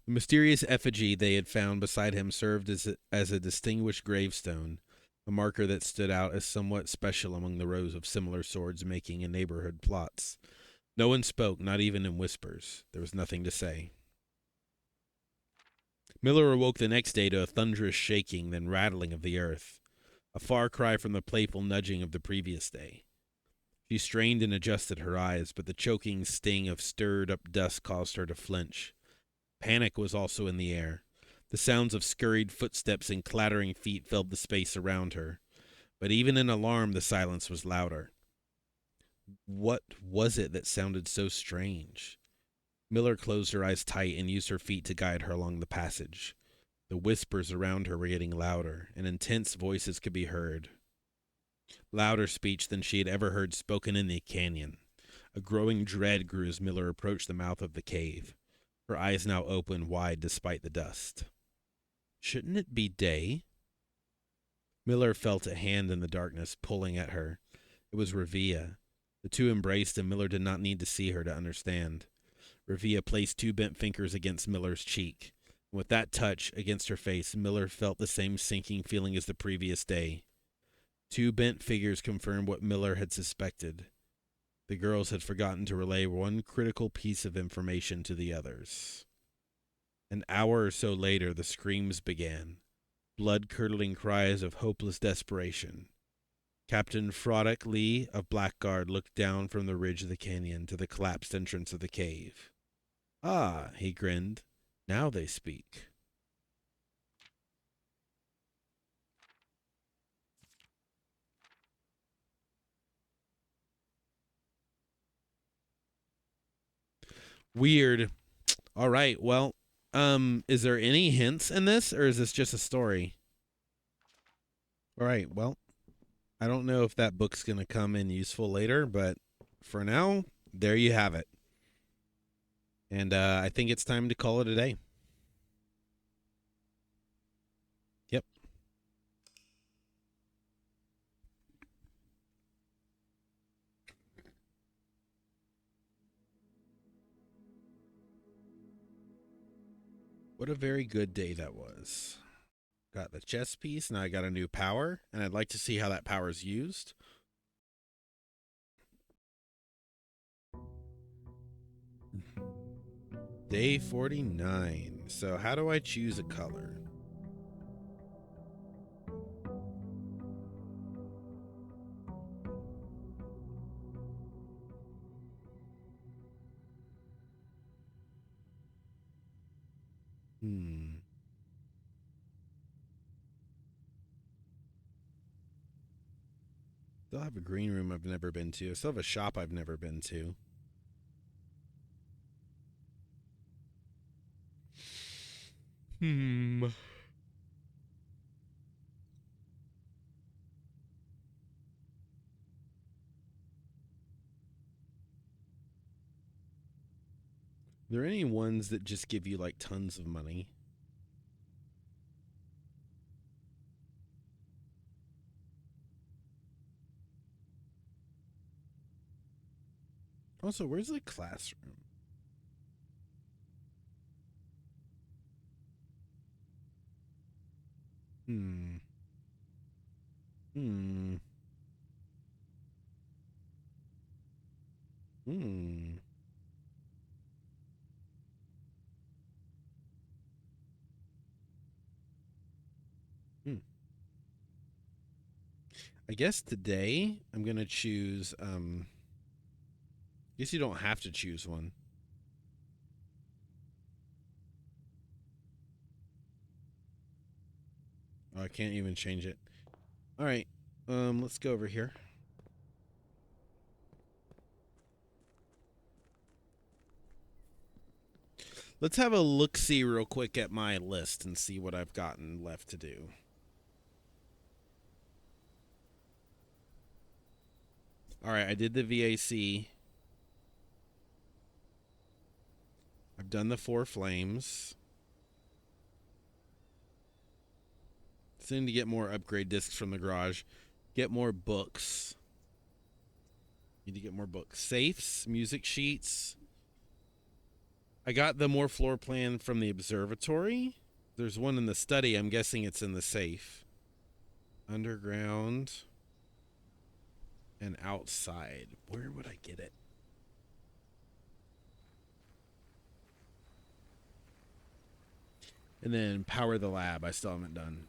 [SPEAKER 1] The mysterious effigy they had found beside him served as a distinguished gravestone, a marker that stood out as somewhat special among the rows of similar swords making in neighborhood plots. No one spoke, not even in whispers. There was nothing to say. Miller awoke the next day to a thunderous shaking, then rattling of the earth, a far cry from the playful nudging of the previous day. She strained and adjusted her eyes, but the choking sting of stirred-up dust caused her to flinch. Panic was also in the air. The sounds of scurried footsteps and clattering feet filled the space around her. But even in alarm, the silence was louder. What was it that sounded so strange? Miller closed her eyes tight and used her feet to guide her along the passage. The whispers around her were getting louder, and intense voices could be heard. Louder speech than she had ever heard spoken in the canyon. A growing dread grew as Miller approached the mouth of the cave, her eyes now open wide despite the dust. Shouldn't it be day? Miller felt a hand in the darkness pulling at her. It was Revia. The two embraced, and Miller did not need to see her to understand. Revia placed two bent fingers against Miller's cheek. And with that touch against her face, Miller felt the same sinking feeling as the previous day. Two bent figures confirmed what Miller had suspected. The girls had forgotten to relay one critical piece of information to the others. An hour or so later, the screams began, blood-curdling cries of hopeless desperation. Captain Froddick Lee of Blackguard looked down from the ridge of the canyon to the collapsed entrance of the cave. Ah, he grinned. Now they speak. Weird. All right, well, is there any hints in this, or is this just a story? All right, well, I don't know if that book's going to come in useful later, but for now, there you have it. And I think it's time to call it a day. Yep. What a very good day that was. Got the chess piece, now I got a new power, and I'd like to see how that power is used. Day 49. So how do I choose a color? The Still have a green room I've never been to. I still have a shop I've never been to. Hmm. Are there any ones that just give you like tons of money? Also, where's the classroom? Hmm. Hmm. Hmm. Hmm. I guess today I'm gonna choose. I guess you don't have to choose one. Oh, I can't even change it. All right. Let's go over here. Let's have a look-see real quick at my list and see what I've gotten left to do. All right, I did the VAC. I've done the 4 flames. Still need to get more upgrade discs from the garage. Get more books. Need to get more books. Safes, music sheets. I got the more floor plan from the observatory. There's one in the study. I'm guessing it's in the safe. Underground and outside. Where would I get it? And then power the lab. I still haven't done.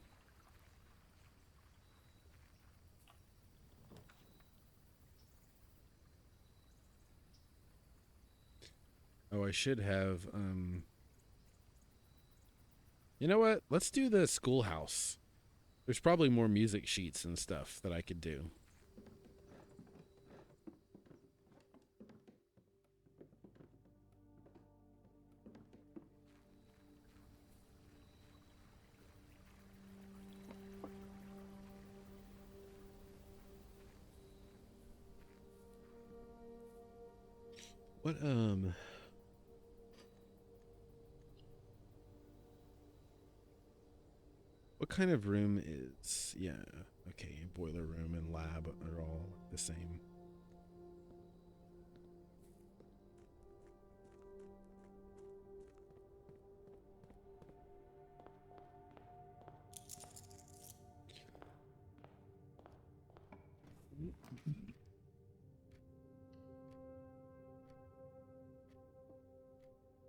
[SPEAKER 1] Oh, I should have. You know what? Let's do the schoolhouse. There's probably more music sheets and stuff that I could do. What what kind of room is, yeah, okay, boiler room and lab are all the same.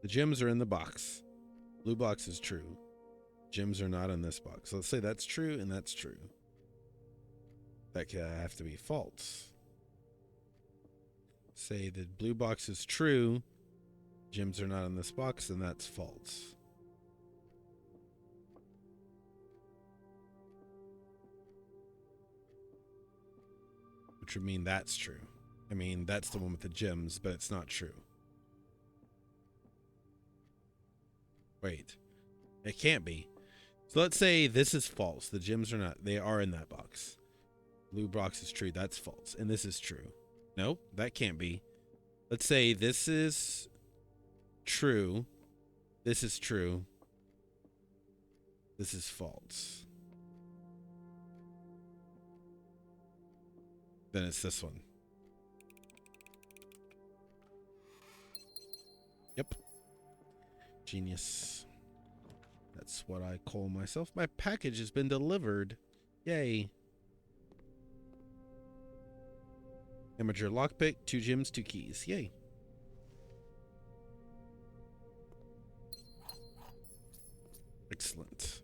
[SPEAKER 1] The gems are in the box. Blue box is true. Gems are not in this box. So let's say that's true and that's true. That could have to be false. Say the blue box is true. Gems are not in this box, and that's false. Which would mean that's true. I mean, that's the one with the gems, but it's not true. Wait. It can't be. So let's say this is false. The gems are not. They are in that box. Blue box is true. That's false. And this is true. Nope, that can't be. Let's say this is true. This is true. This is false. Then it's this one. Yep. Genius. That's what I call myself. My package has been delivered. Yay. Amateur lockpick, 2 gems, 2 keys. Yay. Excellent.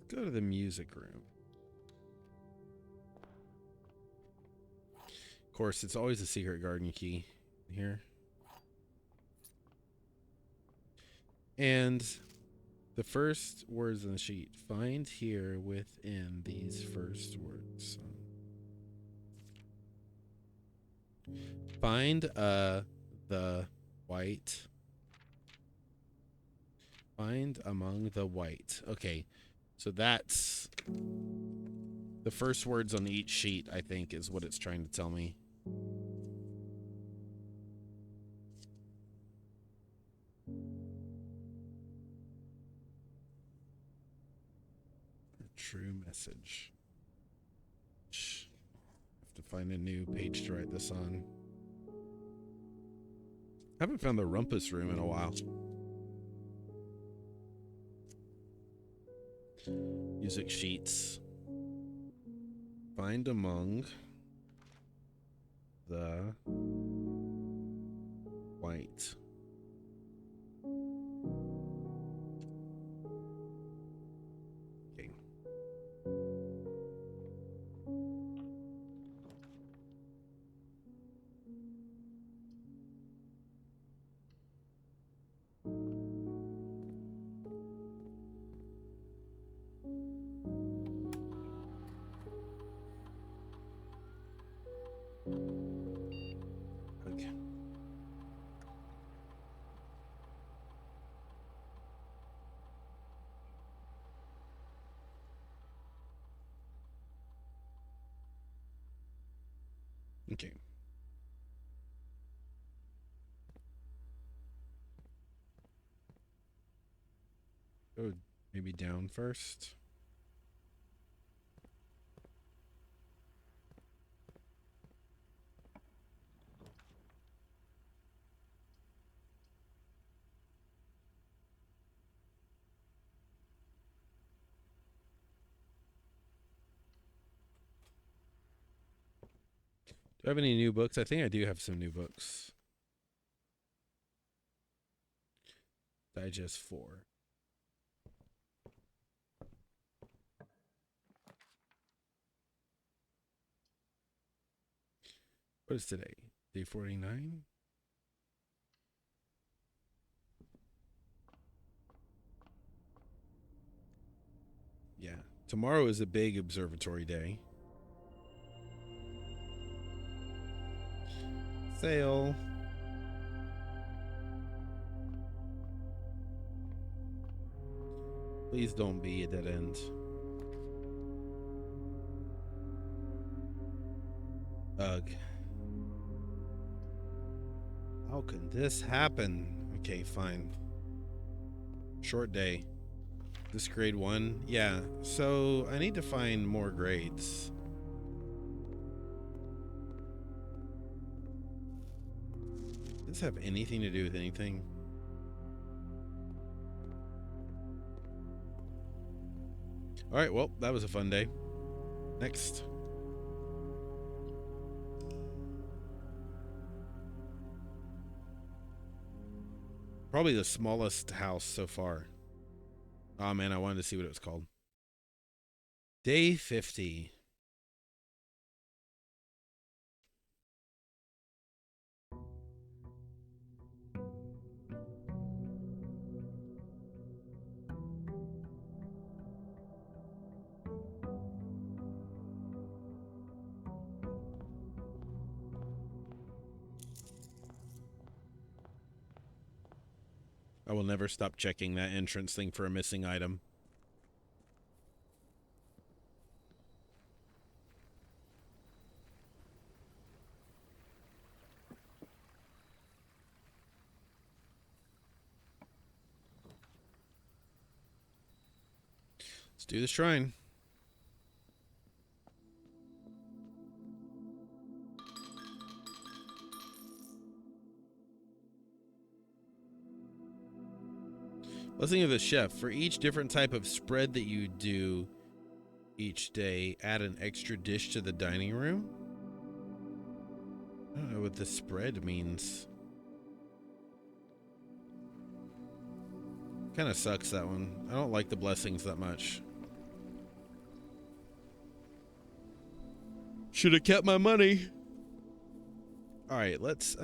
[SPEAKER 1] Go to the music room. Of course, it's always a secret garden key here. And the first words on the sheet. Find here within these first words. Find the white. Find among the white. Okay. So that's the first words on each sheet, I think, is what it's trying to tell me. True message. Have to find a new page to write this on. Haven't found the rumpus room in a while. Music sheets. Find among the white. Okay. Okay. Okay. Oh, maybe down first. Do I have any new books? I think I do have some new books. Digest 4. What is today? Day 49? Yeah. Tomorrow is a big observatory day. Sale. Please don't be a dead end. Ugh. How can this happen? Okay, fine. Short day. This grade 1? Yeah. So I need to find more grades. Does this have anything to do with anything? Alright, well, that was a fun day. Next. Probably the smallest house so far. Oh man, I wanted to see what it was called. Day 50. I will never stop checking that entrance thing for a missing item. Let's do the shrine. Blessing of the chef. For each different type of spread that you do each day, add an extra dish to the dining room. I don't know what the spread means. Kind of sucks, that one. I don't like the blessings that much. Should have kept my money. All right, let's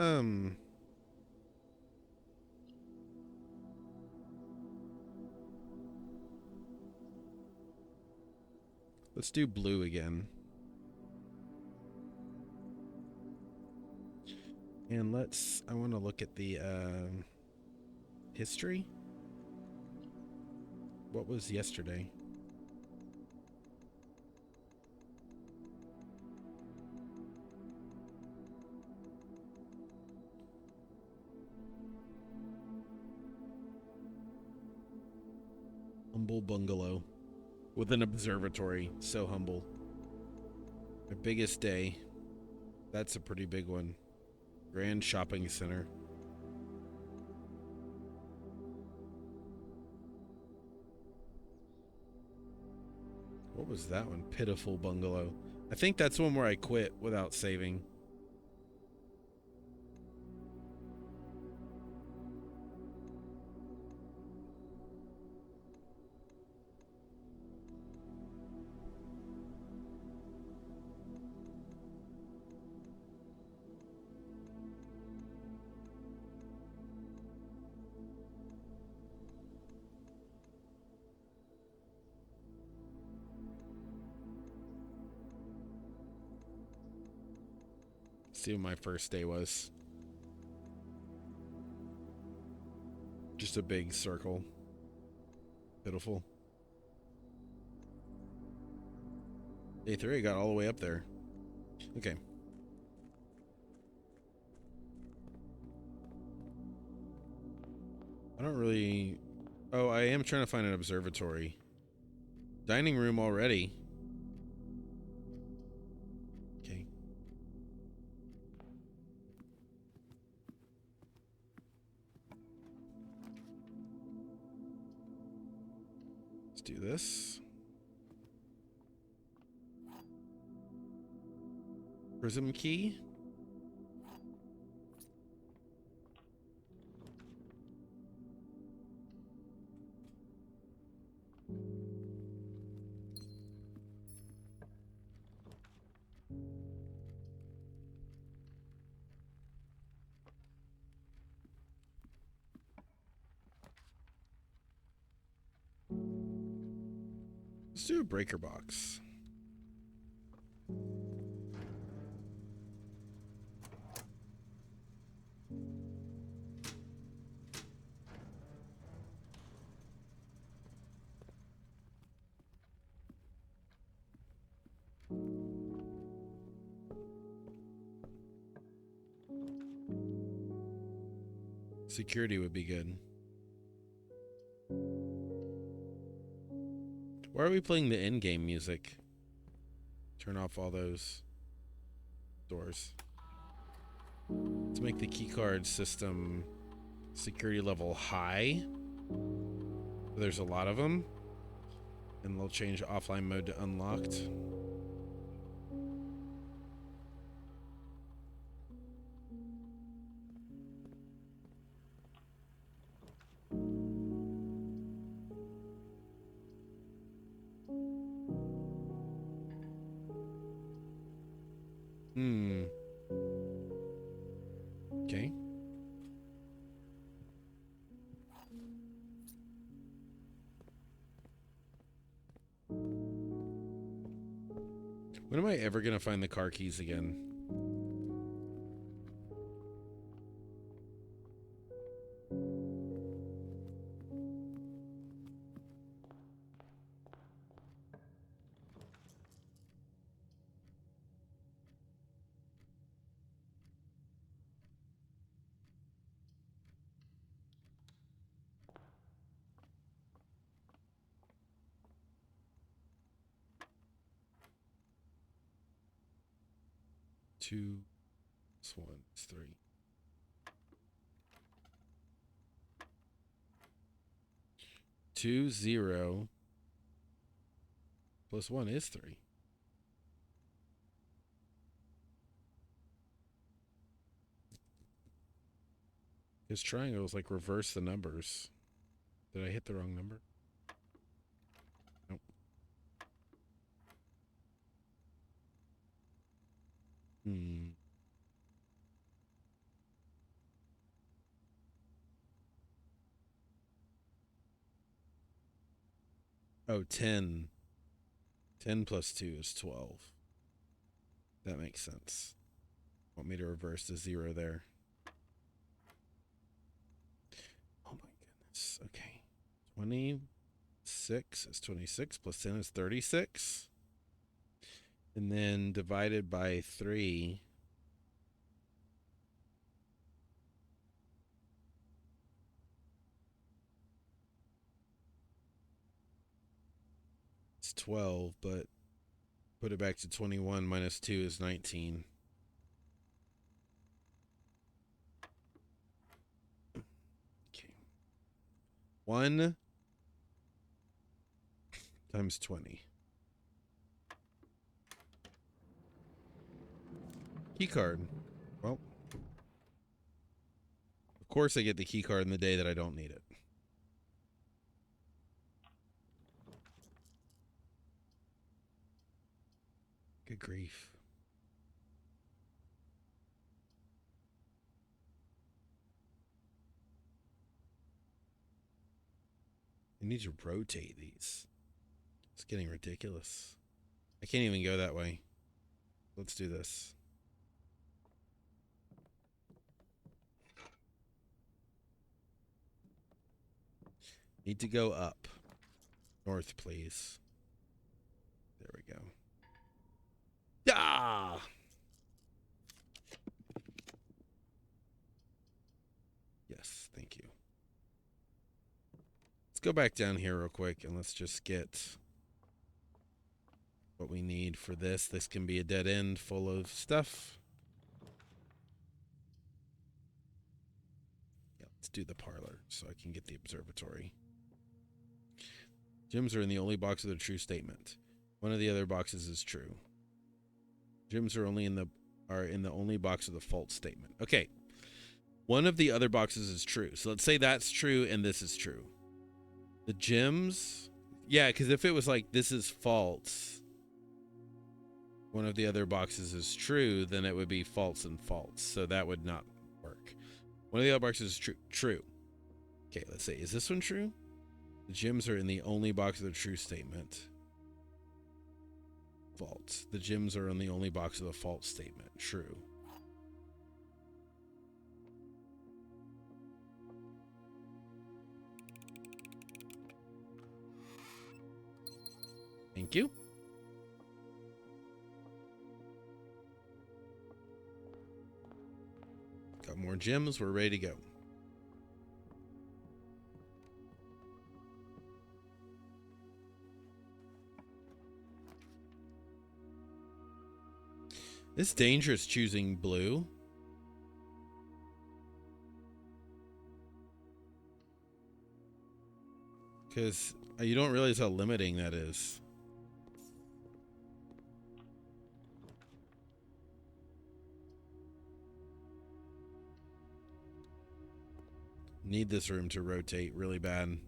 [SPEAKER 1] Let's do blue again. And I want to look at the history. What was yesterday? Humble bungalow with an observatory. So humble. My biggest day. That's a pretty big one. Grand shopping center. What was that one? Pitiful bungalow. I think that's one where I quit without saving. See what my first day was. Just a big circle. Pitiful. Day 3, I got all the way up there. Okay. I don't really... Oh, I am trying to find an observatory. Dining room already. Okay. Let's do this. Prism key. Let's do a breaker box. Security would be good. Why are we playing the in-game music? Turn off all those doors. Let's make the keycard system security level high. There's a lot of them. And they'll change offline mode to unlocked. Okay. When am I ever gonna find the car keys again? Two plus 1 is 3. 2, 0 plus 1 is 3. His triangles like reverse the numbers. Did I hit the wrong number? Nope. Oh, 10. 10 plus 2 is 12. That makes sense. Want me to reverse the 0 there? Oh my goodness. Okay. 26 is 26 plus 10 is 36. And then divided by 3. It's 12, but put it back to 21 minus 2 is 19. Okay. 1 times 20. Key card. Well, of course I get the key card in the day that I don't need it. Good grief. I need to rotate these. It's getting ridiculous. I can't even go that way. Let's do this. Need to go up. North, please. There we go. Yeah! Yes, thank you. Let's go back down here real quick and let's just get what we need for this. This can be a dead end full of stuff. Yeah, let's do the parlor so I can get the observatory. Gyms are in the only box of the true statement. One of the other boxes is true. Gyms are only in the only box of the false statement. Okay. One of the other boxes is true. So let's say that's true and this is true. The gyms, yeah, because if it was like this is false, one of the other boxes is true, then it would be false and false. So that would not work. One of the other boxes is true. True. Okay, let's say, is this one true? The gyms are in the only box of the true statement. False. The gyms are in the only box of the false statement. True. Thank you. Got more gems. We're ready to go. It's dangerous choosing blue. Because you don't realize how limiting that is. Need this room to rotate really bad.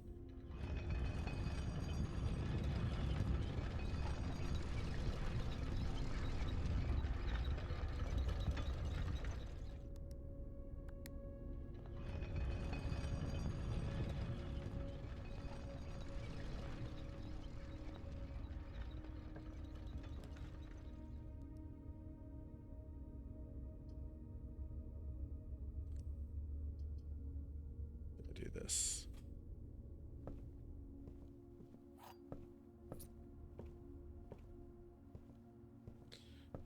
[SPEAKER 1] Do this.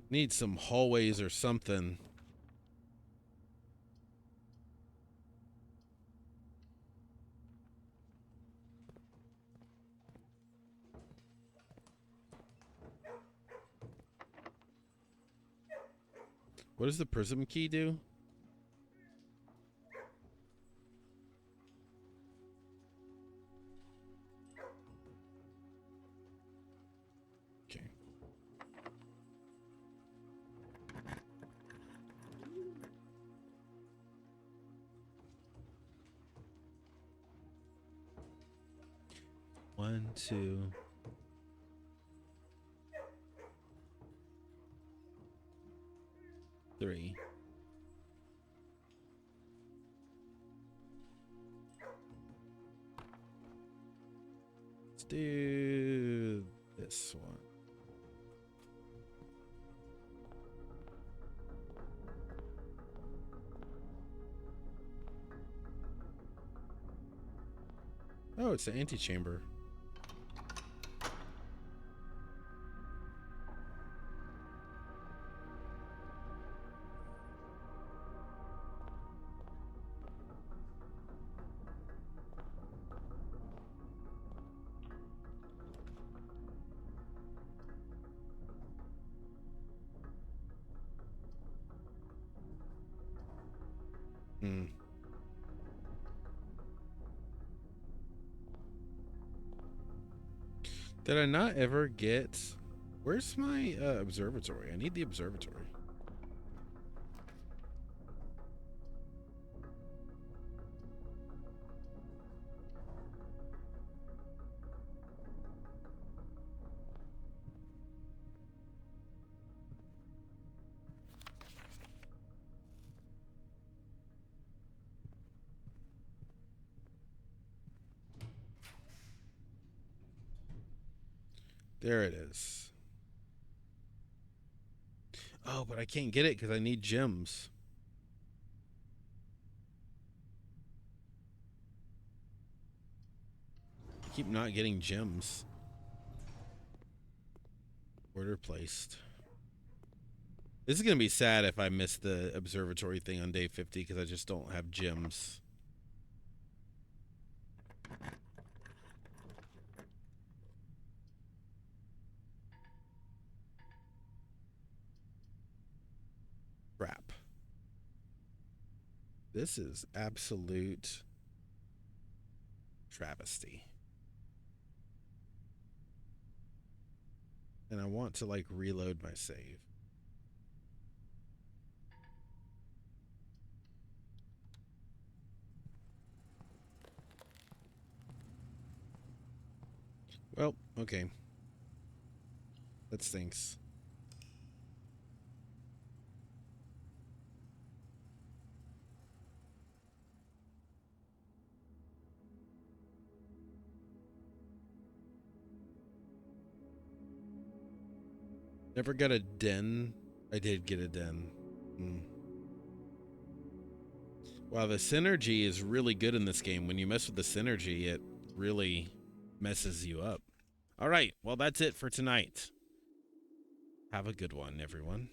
[SPEAKER 1] Need some hallways or something. What does the prism key do? Okay. One, two. Three. Let's do this one. Oh, it's the antechamber. Hmm. Did I not ever get... Where's my observatory? I need the observatory. There it is. Oh, but I can't get it because I need gems. I keep not getting gems. Order placed. This is going to be sad if I miss the observatory thing on day 50 because I just don't have gems. Crap. This is absolute travesty. And I want to like reload my save. Well, okay. That stinks. Never got a den. I did get a den. Wow, the synergy is really good in this game. When you mess with the synergy, it really messes you up. All right, well, that's it for tonight. Have a good one, everyone.